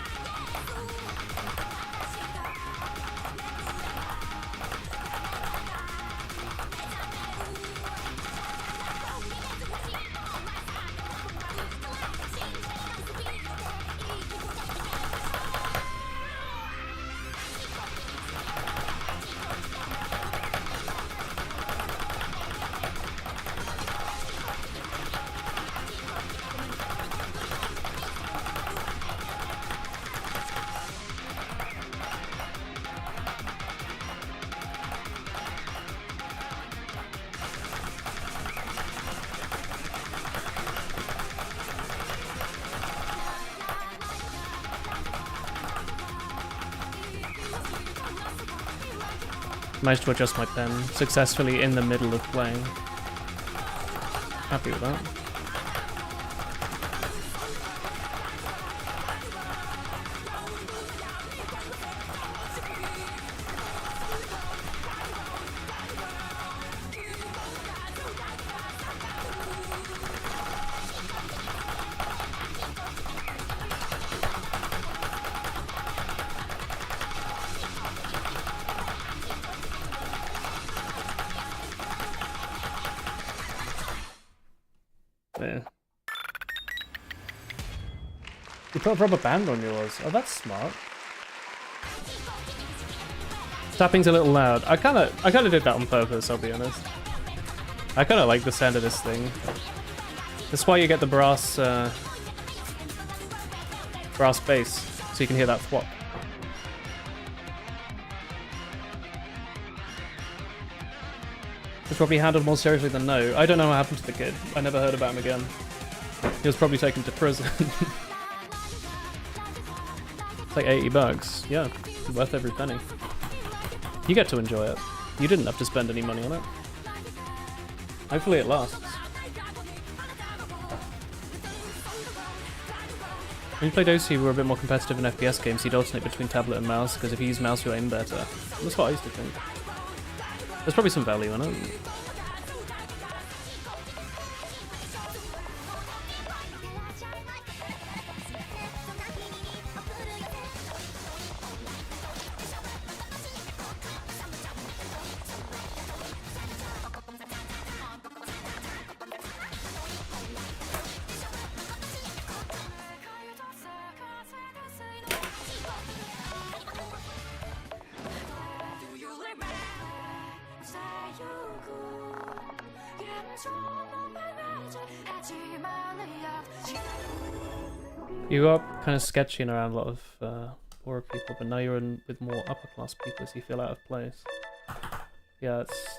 Managed to adjust my pen successfully in the middle of playing. Happy with that. You put a rubber band on yours. Oh, that's smart. Tapping's a little loud. I kinda did that on purpose, I'll be honest. I kinda like the sound of this thing. That's why you get the brass bass, so you can hear that thwop. It's probably handled more seriously than no. I don't know what happened to the kid. I never heard about him again. He was probably taken to prison. It's like $80. Yeah, worth every penny. You get to enjoy it. You didn't have to spend any money on it. Hopefully it lasts. When you played OC, we were a bit more competitive in FPS games. You'd alternate between tablet and mouse, because if you use mouse, you aim better. That's what I used to think. There's probably some value in it. You got kind of sketchy and around a lot of poorer people, but now you're in with more upper class people, so you feel out of place. Yeah, it's.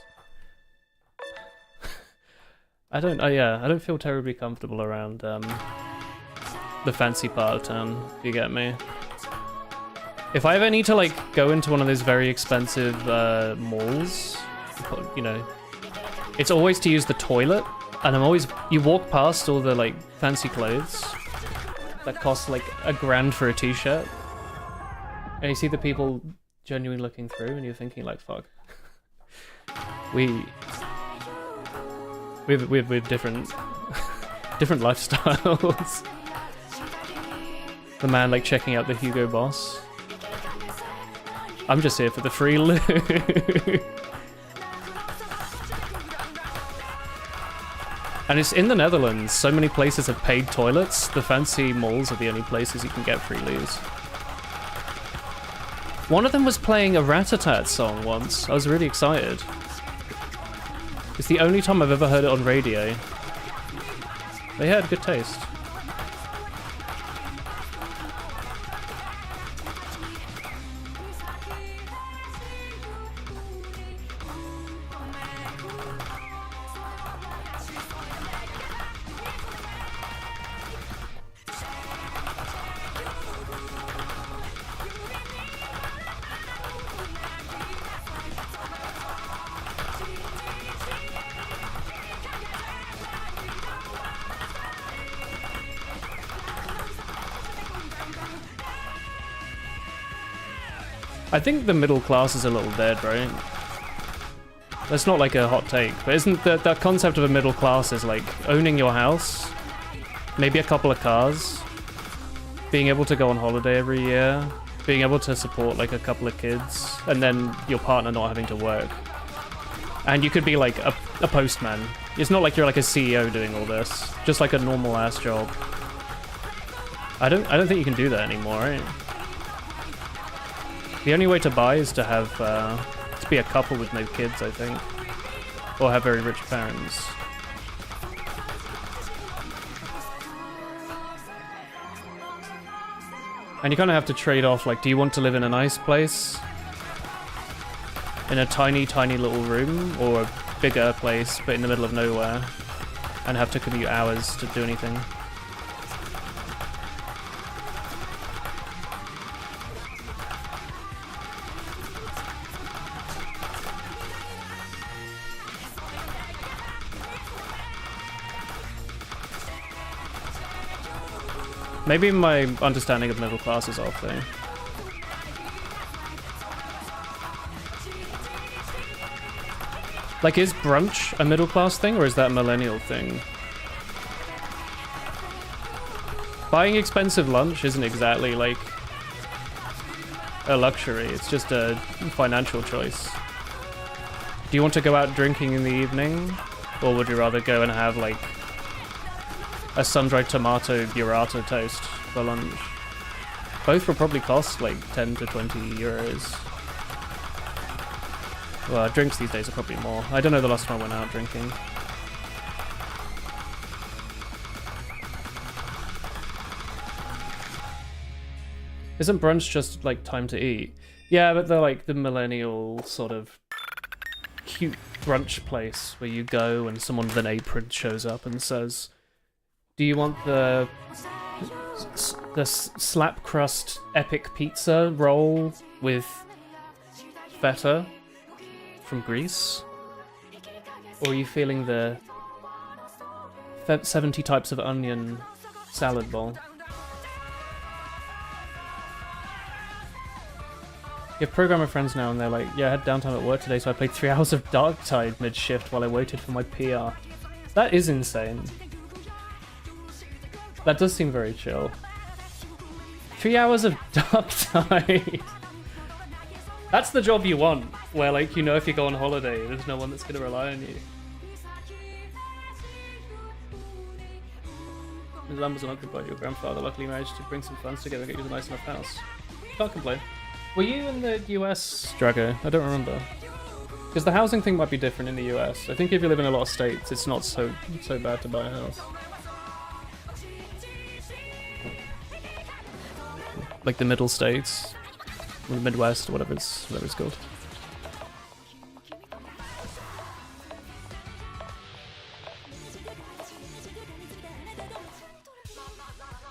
I don't feel terribly comfortable around the fancy part of town. If you get me. If I ever need to like go into one of those very expensive malls, you know, it's always to use the toilet, and you walk past all the like fancy clothes that cost like $1,000 for a t-shirt, and you see the people genuinely looking through, and you're thinking like, fuck. We have different different lifestyles. The man like checking out the Hugo Boss. I'm just here for the free loot. And it's in the Netherlands. So many places have paid toilets. The fancy malls are the only places you can get free loos. One of them was playing a Rat-a-Tat song once. I was really excited. It's the only time I've ever heard it on radio. They had good taste. I think the middle class is a little dead, right? That's not like a hot take, but isn't that concept of a middle class is like owning your house, maybe a couple of cars, being able to go on holiday every year, being able to support like a couple of kids, and then your partner not having to work. And you could be like a postman. It's not like you're like a CEO doing all this, just like a normal ass job. I don't think you can do that anymore, right? The only way to buy is to have, to be a couple with no kids, I think. Or have very rich parents. And you kind of have to trade off, like, do you want to live in a nice place? In a tiny, tiny little room? Or a bigger place, but in the middle of nowhere? And have to commute hours to do anything? Maybe my understanding of middle class is off, though. Like, is brunch a middle class thing, or is that a millennial thing? Buying expensive lunch isn't exactly, like, a luxury. It's just a financial choice. Do you want to go out drinking in the evening? Or would you rather go and have, like, a sun-dried tomato burrata toast? for lunch. Both will probably cost like 10 to 20 euros. Well, drinks these days are probably more. I don't know the last time I went out drinking. Isn't brunch just like time to eat? Yeah, but they're like the millennial sort of cute brunch place where you go and someone with an apron shows up and says, "Do you want the slap crust epic pizza roll with feta from Greece? Or are you feeling the 70 types of onion salad bowl?" You have programmer friends now and they're like, "Yeah, I had downtime at work today, so I played 3 hours of Darktide mid-shift while I waited for my PR." That is insane. That does seem very chill. 3 hours of Darktide. That's the job you want, where like, you know, if you go on holiday, there's no one that's gonna rely on you. His lamb was unoccupied by your grandfather. Luckily managed to bring some funds together and get you a nice enough house. Can't complain. Were you in the US, Drago? I don't remember. Because the housing thing might be different in the US. I think if you live in a lot of states, it's not so bad to buy a house. Like the middle states, or the Midwest, or whatever it's called.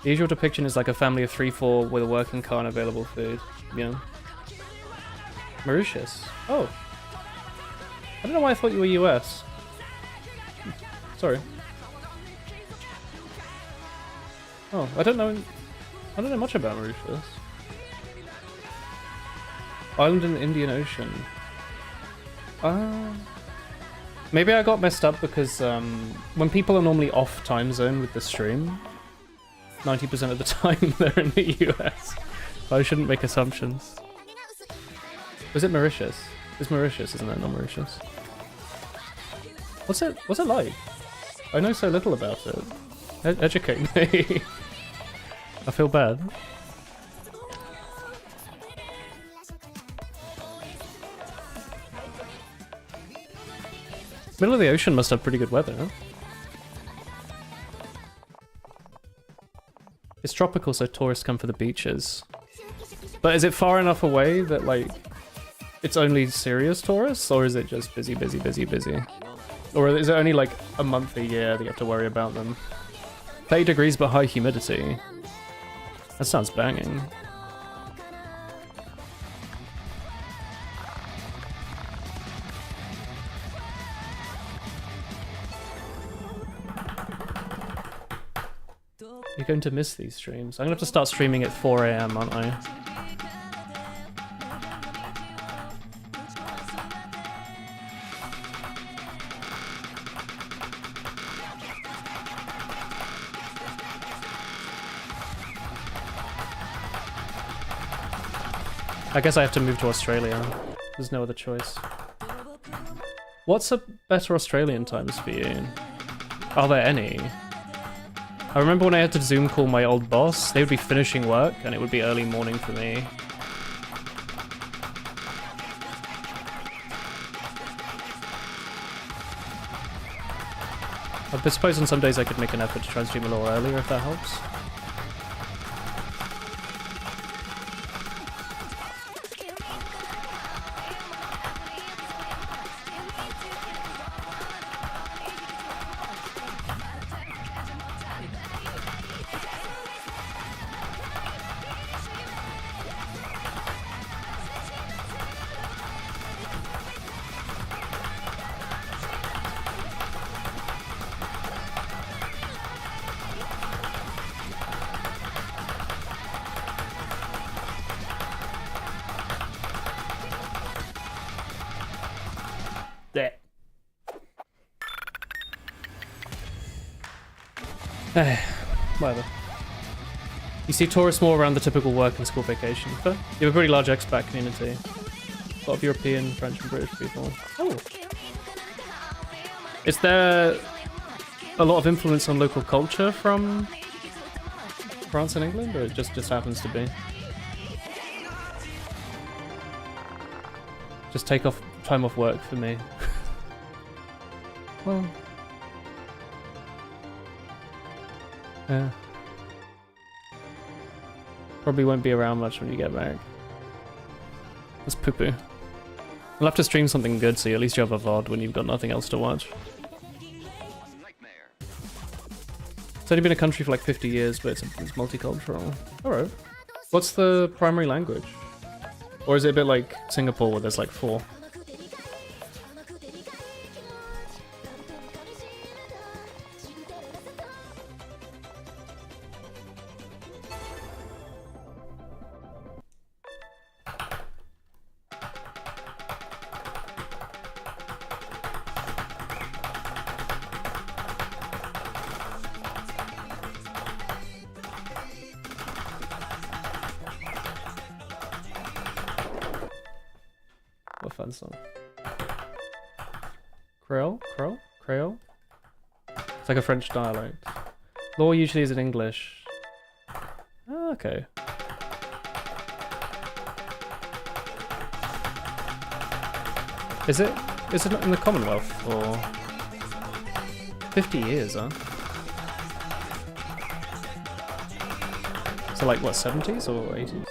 The usual depiction is like a family of 3-4 with a working car and available food. Yeah. Mauritius. Oh. I don't know why I thought you were US. Sorry. Oh, I don't know much about Mauritius. Island in the Indian Ocean. Maybe I got messed up because when people are normally off time zone with the stream, 90% of the time they're in the US. I shouldn't make assumptions. Was it Mauritius? It's Mauritius, isn't it? Not Mauritius. What's it like? I know so little about it. Educate me. I feel bad. Middle of the ocean must have pretty good weather, huh? It's tropical, so tourists come for the beaches. But is it far enough away that, like, it's only serious tourists? Or is it just busy, busy, busy, busy? Or is it only, like, a month a year that you have to worry about them? 30 degrees but high humidity. That sounds banging. You're going to miss these streams. I'm gonna have to start streaming at 4 AM, aren't I? I guess I have to move to Australia. There's no other choice. What's a better Australian times for you? Are there any? I remember when I had to Zoom call my old boss, they would be finishing work and it would be early morning for me. I suppose on some days I could make an effort to try and stream a little earlier if that helps. Whatever. You see tourists more around the typical work and school vacation, but you have a pretty large expat community. A lot of European, French and British people. Oh! Is there a lot of influence on local culture from France and England, or it just happens to be? Just take off time off work for me. Well, yeah. Probably won't be around much when you get back. That's poo-poo. We'll have to stream something good so at least you have a VOD when you've got nothing else to watch. It's only been a country for like 50 years, but it's multicultural. Alright. What's the primary language? Or is it a bit like Singapore where there's like 4? What fun song. Creole? Creole? Creole? It's like a French dialect. Law usually is in English. Ah, okay. Is it in the Commonwealth or 50 years, huh? So like what, 70s or 80s?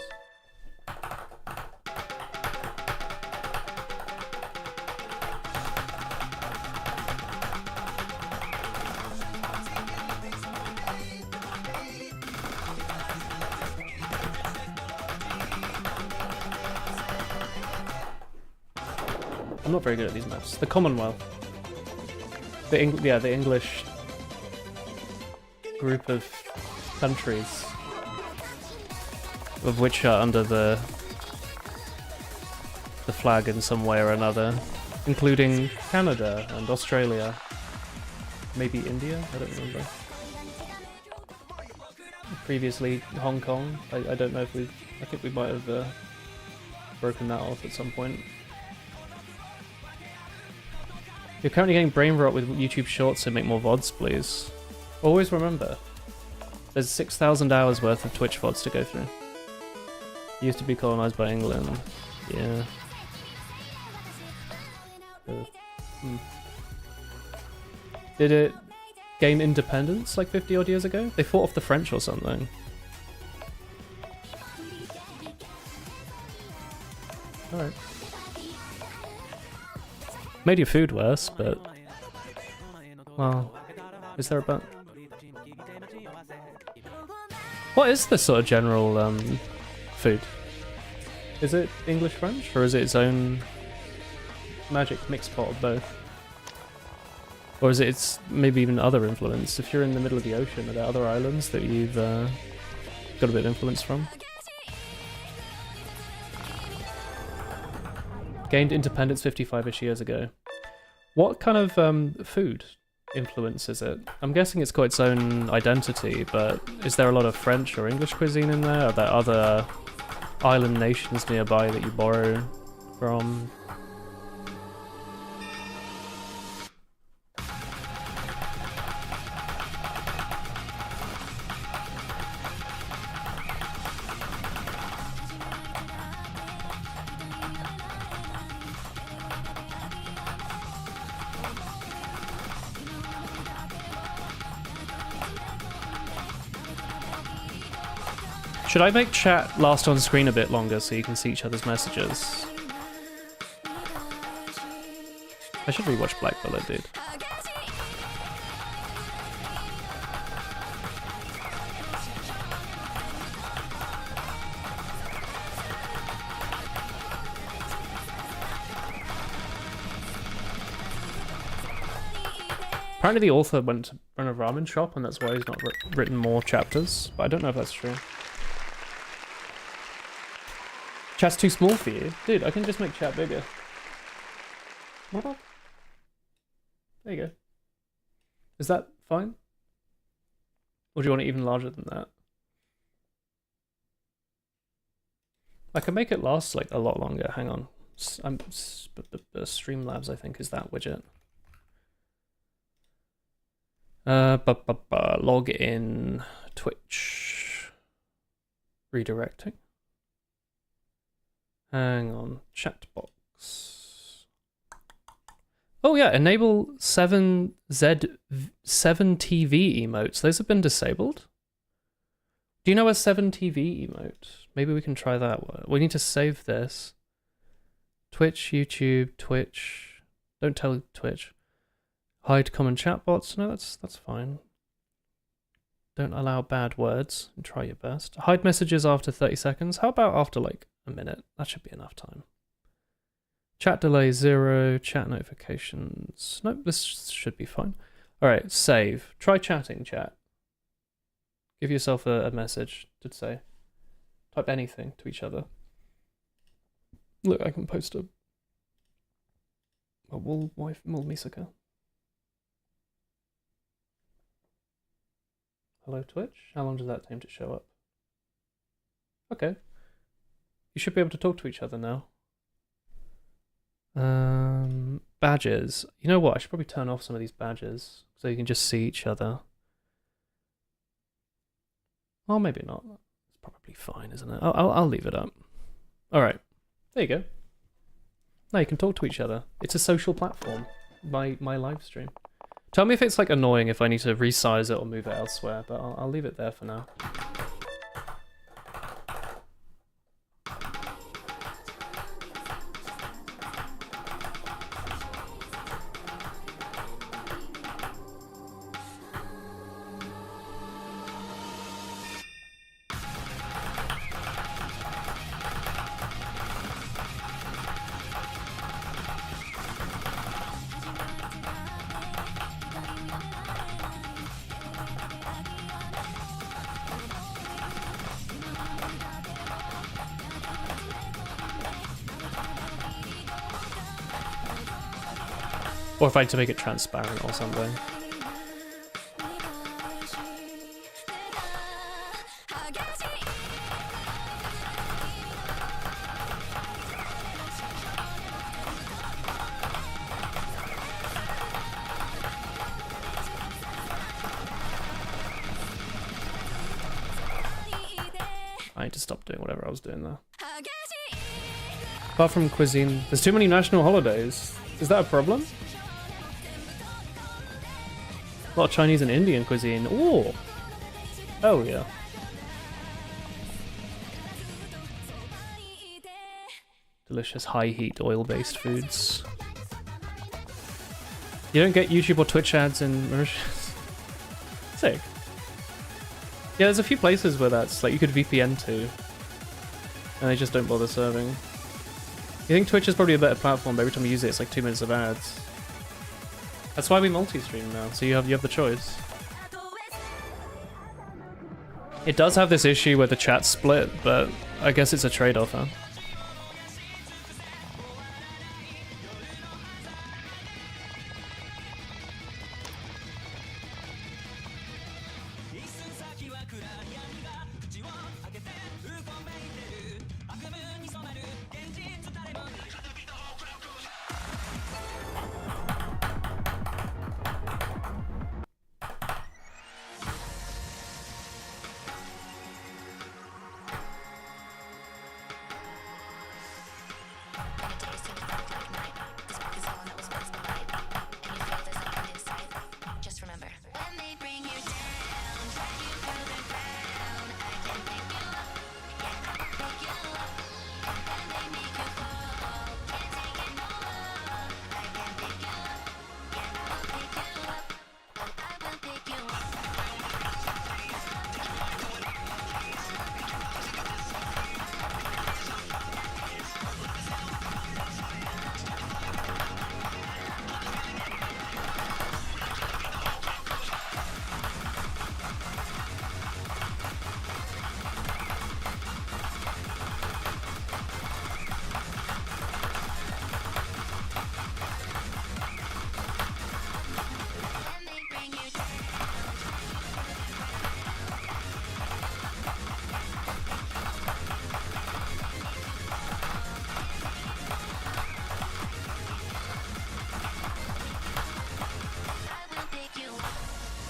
I'm not very good at these maps. The Commonwealth. The English group of countries, of which are under the flag in some way or another, including Canada and Australia, maybe India. I don't remember. Previously Hong Kong. I don't know if we. I think we might have broken that off at some point. You're currently getting brain rot with YouTube Shorts, so make more VODs, please. Always remember, there's 6,000 hours worth of Twitch VODs to go through. Used to be colonized by England. Yeah. Did it gain independence like 50 odd years ago? They fought off the French or something. Alright. Made your food worse, but... Well, is there a button? What is the sort of general food? Is it English French, or is it its own magic mixed pot of both? Or is it its maybe even other influence? If you're in the middle of the ocean, are there other islands that you've got a bit of influence from? Gained independence 55-ish years ago. What kind of food influence is it? I'm guessing it's got its own identity, but is there a lot of French or English cuisine in there? Are there other island nations nearby that you borrow from? Should I make chat last on screen a bit longer so you can see each other's messages? I should rewatch Black Bullet, dude. Apparently the author went to run a ramen shop and that's why he's not written more chapters, but I don't know if that's true. Chat's too small for you? Dude, I can just make chat bigger. There you go. Is that fine? Or do you want it even larger than that? I can make it last like a lot longer. Hang on. Streamlabs, I think, is that widget. Log in Twitch. Redirecting. Hang on. Chat box. Oh yeah, enable 7Z7TV emotes. Those have been disabled. Do you know a 7TV emote? Maybe we can try that one. We need to save this. Twitch, YouTube, Twitch. Don't tell Twitch. Hide common chat bots. No, that's fine. Don't allow bad words. And try your best. Hide messages after 30 seconds. How about after like a minute? That should be enough time. Chat delay 0. Chat notifications. Nope, this should be fine. Alright, save. Try chatting, chat. Give yourself a message to say. Type anything to each other. Look, I can post a wool wife Misaka. Hello Twitch? How long does that take to show up? Okay. You should be able to talk to each other now. Badges. You know what? I should probably turn off some of these badges so you can just see each other. Well, maybe not. It's probably fine, isn't it? I'll leave it up. All right. There you go. Now you can talk to each other. It's a social platform. My live stream. Tell me if it's like annoying if I need to resize it or move it elsewhere, but I'll leave it there for now. Or if I had to make it transparent or something. I need to stop doing whatever I was doing there. Apart from cuisine, there's too many national holidays. Is that a problem? A lot of Chinese and Indian cuisine. Ooh! Oh yeah. Delicious high heat oil based foods. You don't get YouTube or Twitch ads in Mauritius? Sick. Yeah, there's a few places where that's like you could VPN to. And they just don't bother serving. You think Twitch is probably a better platform, but every time you use it it's like 2 minutes of ads. That's why we multi-stream now, so you have the choice. It does have this issue where the chat's split, but I guess it's a trade-off, huh?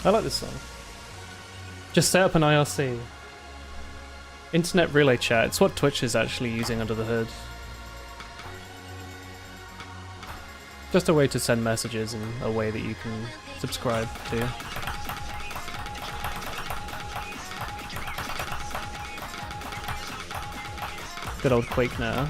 I like this song. Just set up an IRC. Internet relay chat. It's what Twitch is actually using under the hood. Just a way to send messages in a way that you can subscribe to. Good old Quake now.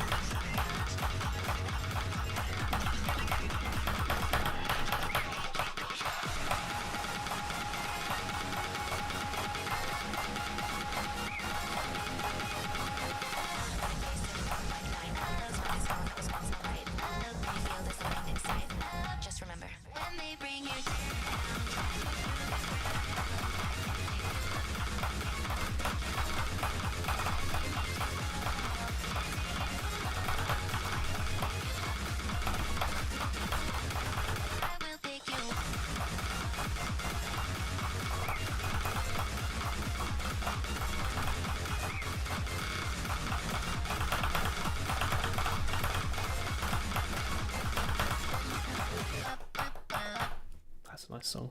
Nice song.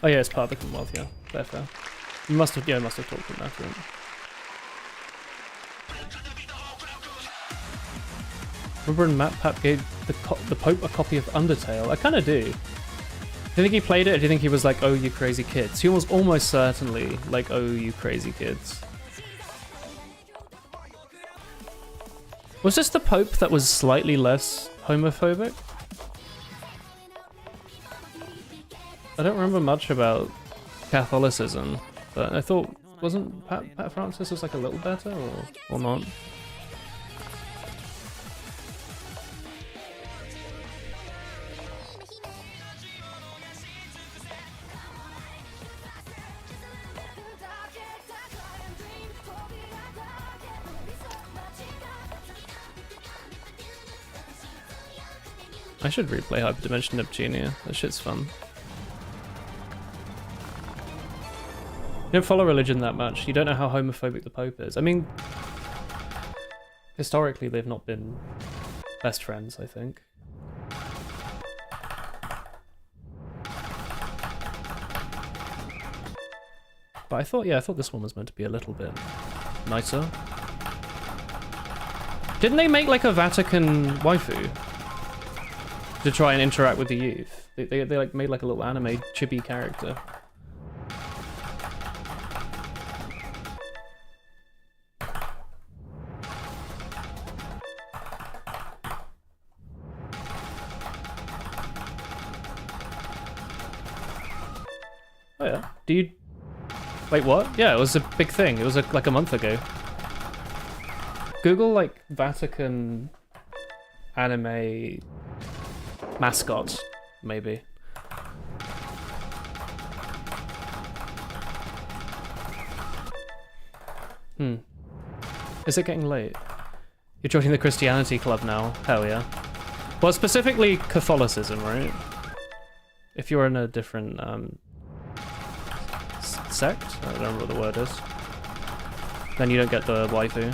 Oh yeah, it's part of the Commonwealth, yeah. Fair. You must have talked in that room. Remember when Matt Pap gave the Pope a copy of Undertale? I kinda do. Do you think he played it, or do you think he was like, oh you crazy kids? He was almost certainly like, oh you crazy kids. Was this the Pope that was slightly less homophobic? I don't remember much about Catholicism, but I thought, wasn't Pat Francis was like a little better, or not? I should replay Hyperdimension Neptunia, that shit's fun. You don't follow religion that much, you don't know how homophobic the Pope is. I mean, historically they've not been best friends, I think. But I thought this one was meant to be a little bit nicer. Didn't they make like a Vatican waifu to try and interact with the youth? They like made like a little anime chibi character. Oh yeah. Do you... Wait, what? Yeah, it was a big thing. It was like a month ago. Google like Vatican anime mascot, maybe. Is it getting late? You're joining the Christianity club now? Hell yeah. Well, specifically Catholicism, right? If you're in a different sect, I don't remember what the word is, then you don't get the waifu.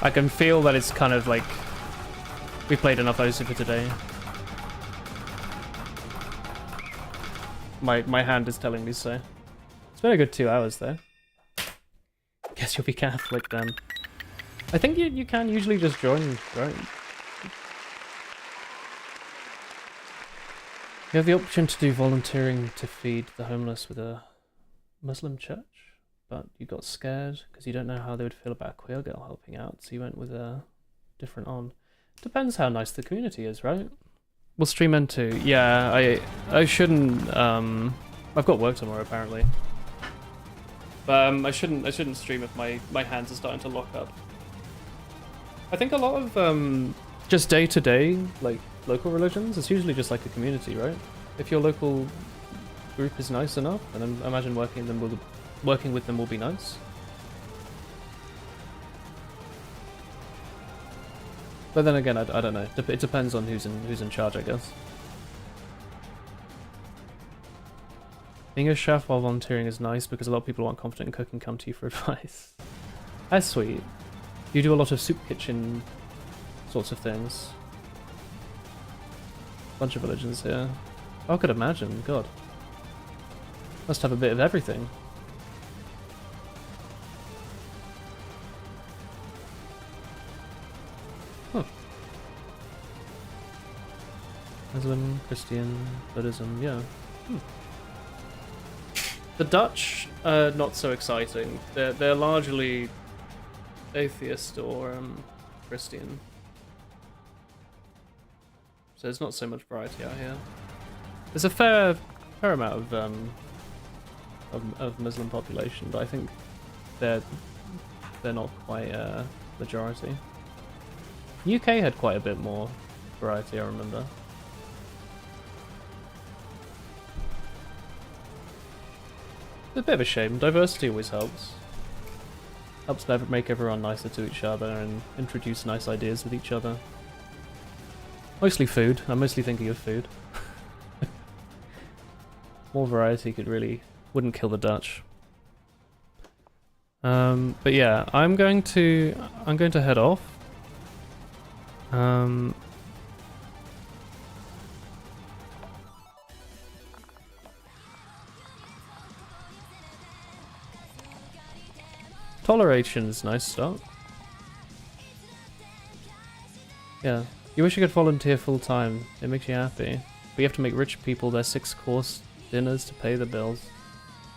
I can feel that it's kind of like we played enough OSU for today. My hand is telling me so. It's been a good 2 hours though. Guess you'll be Catholic then. I think you can usually just join, right? You have the option to do volunteering to feed the homeless with a Muslim church, but you got scared because you don't know how they would feel about a queer girl helping out, so you went with a different on. Depends how nice the community is, right? We'll stream N2. Yeah, I shouldn't. I've got work tomorrow apparently, but I shouldn't stream if my hands are starting to lock up. I think a lot of just day to day like local religions, it's usually just like a community, right? If your local group is nice enough, and I imagine working with them will be nice. But then again, I don't know. It depends on who's in charge, I guess. Being a chef while volunteering is nice because a lot of people who aren't confident in cooking come to you for advice. That's sweet. You do a lot of soup kitchen sorts of things. Bunch of religions here. Oh, I could imagine. God. Must have a bit of everything. Huh. Muslim, Christian, Buddhism, yeah. The Dutch are not so exciting. They're largely atheist or Christian. So there's not so much variety out here. There's a fair amount of Muslim population, but I think they're not quite a majority. UK had quite a bit more variety, I remember. It's a bit of a shame. Diversity always helps. Helps make everyone nicer to each other and introduce nice ideas with each other. Mostly food. I'm mostly thinking of food. More variety wouldn't kill the Dutch. But yeah, I'm going to head off. Toleration is a nice start. Yeah. You wish you could volunteer full time. It makes you happy. But you have to make rich people their 6-course dinners to pay the bills.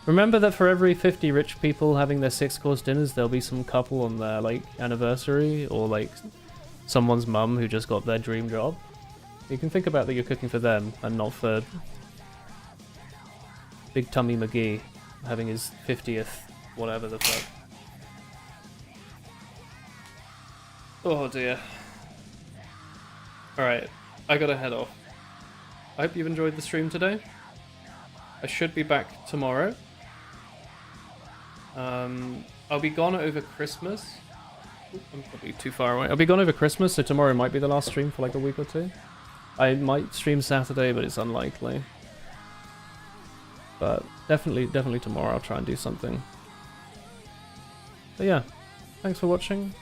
Remember that for every 50 rich people having their 6-course dinners, there'll be some couple on their like anniversary, or like someone's mum who just got their dream job. You can think about that you're cooking for them and not for Big Tummy McGee having his 50th whatever the fuck. Oh dear. Alright, I gotta head off. I hope you've enjoyed the stream today. I should be back tomorrow. I'll be gone over Christmas. Ooh, I'm probably too far away. I'll be gone over Christmas, so tomorrow might be the last stream for like a week or two. I might stream Saturday, but it's unlikely. But definitely tomorrow I'll try and do something. But yeah, thanks for watching.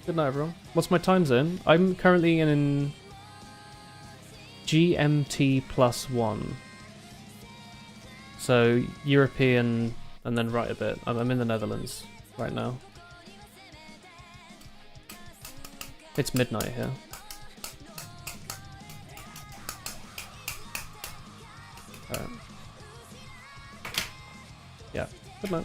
Good night, everyone. What's my time zone? I'm currently in GMT +1. So European, and then right a bit. I'm in the Netherlands right now. It's midnight here. Alright. Yeah, good night.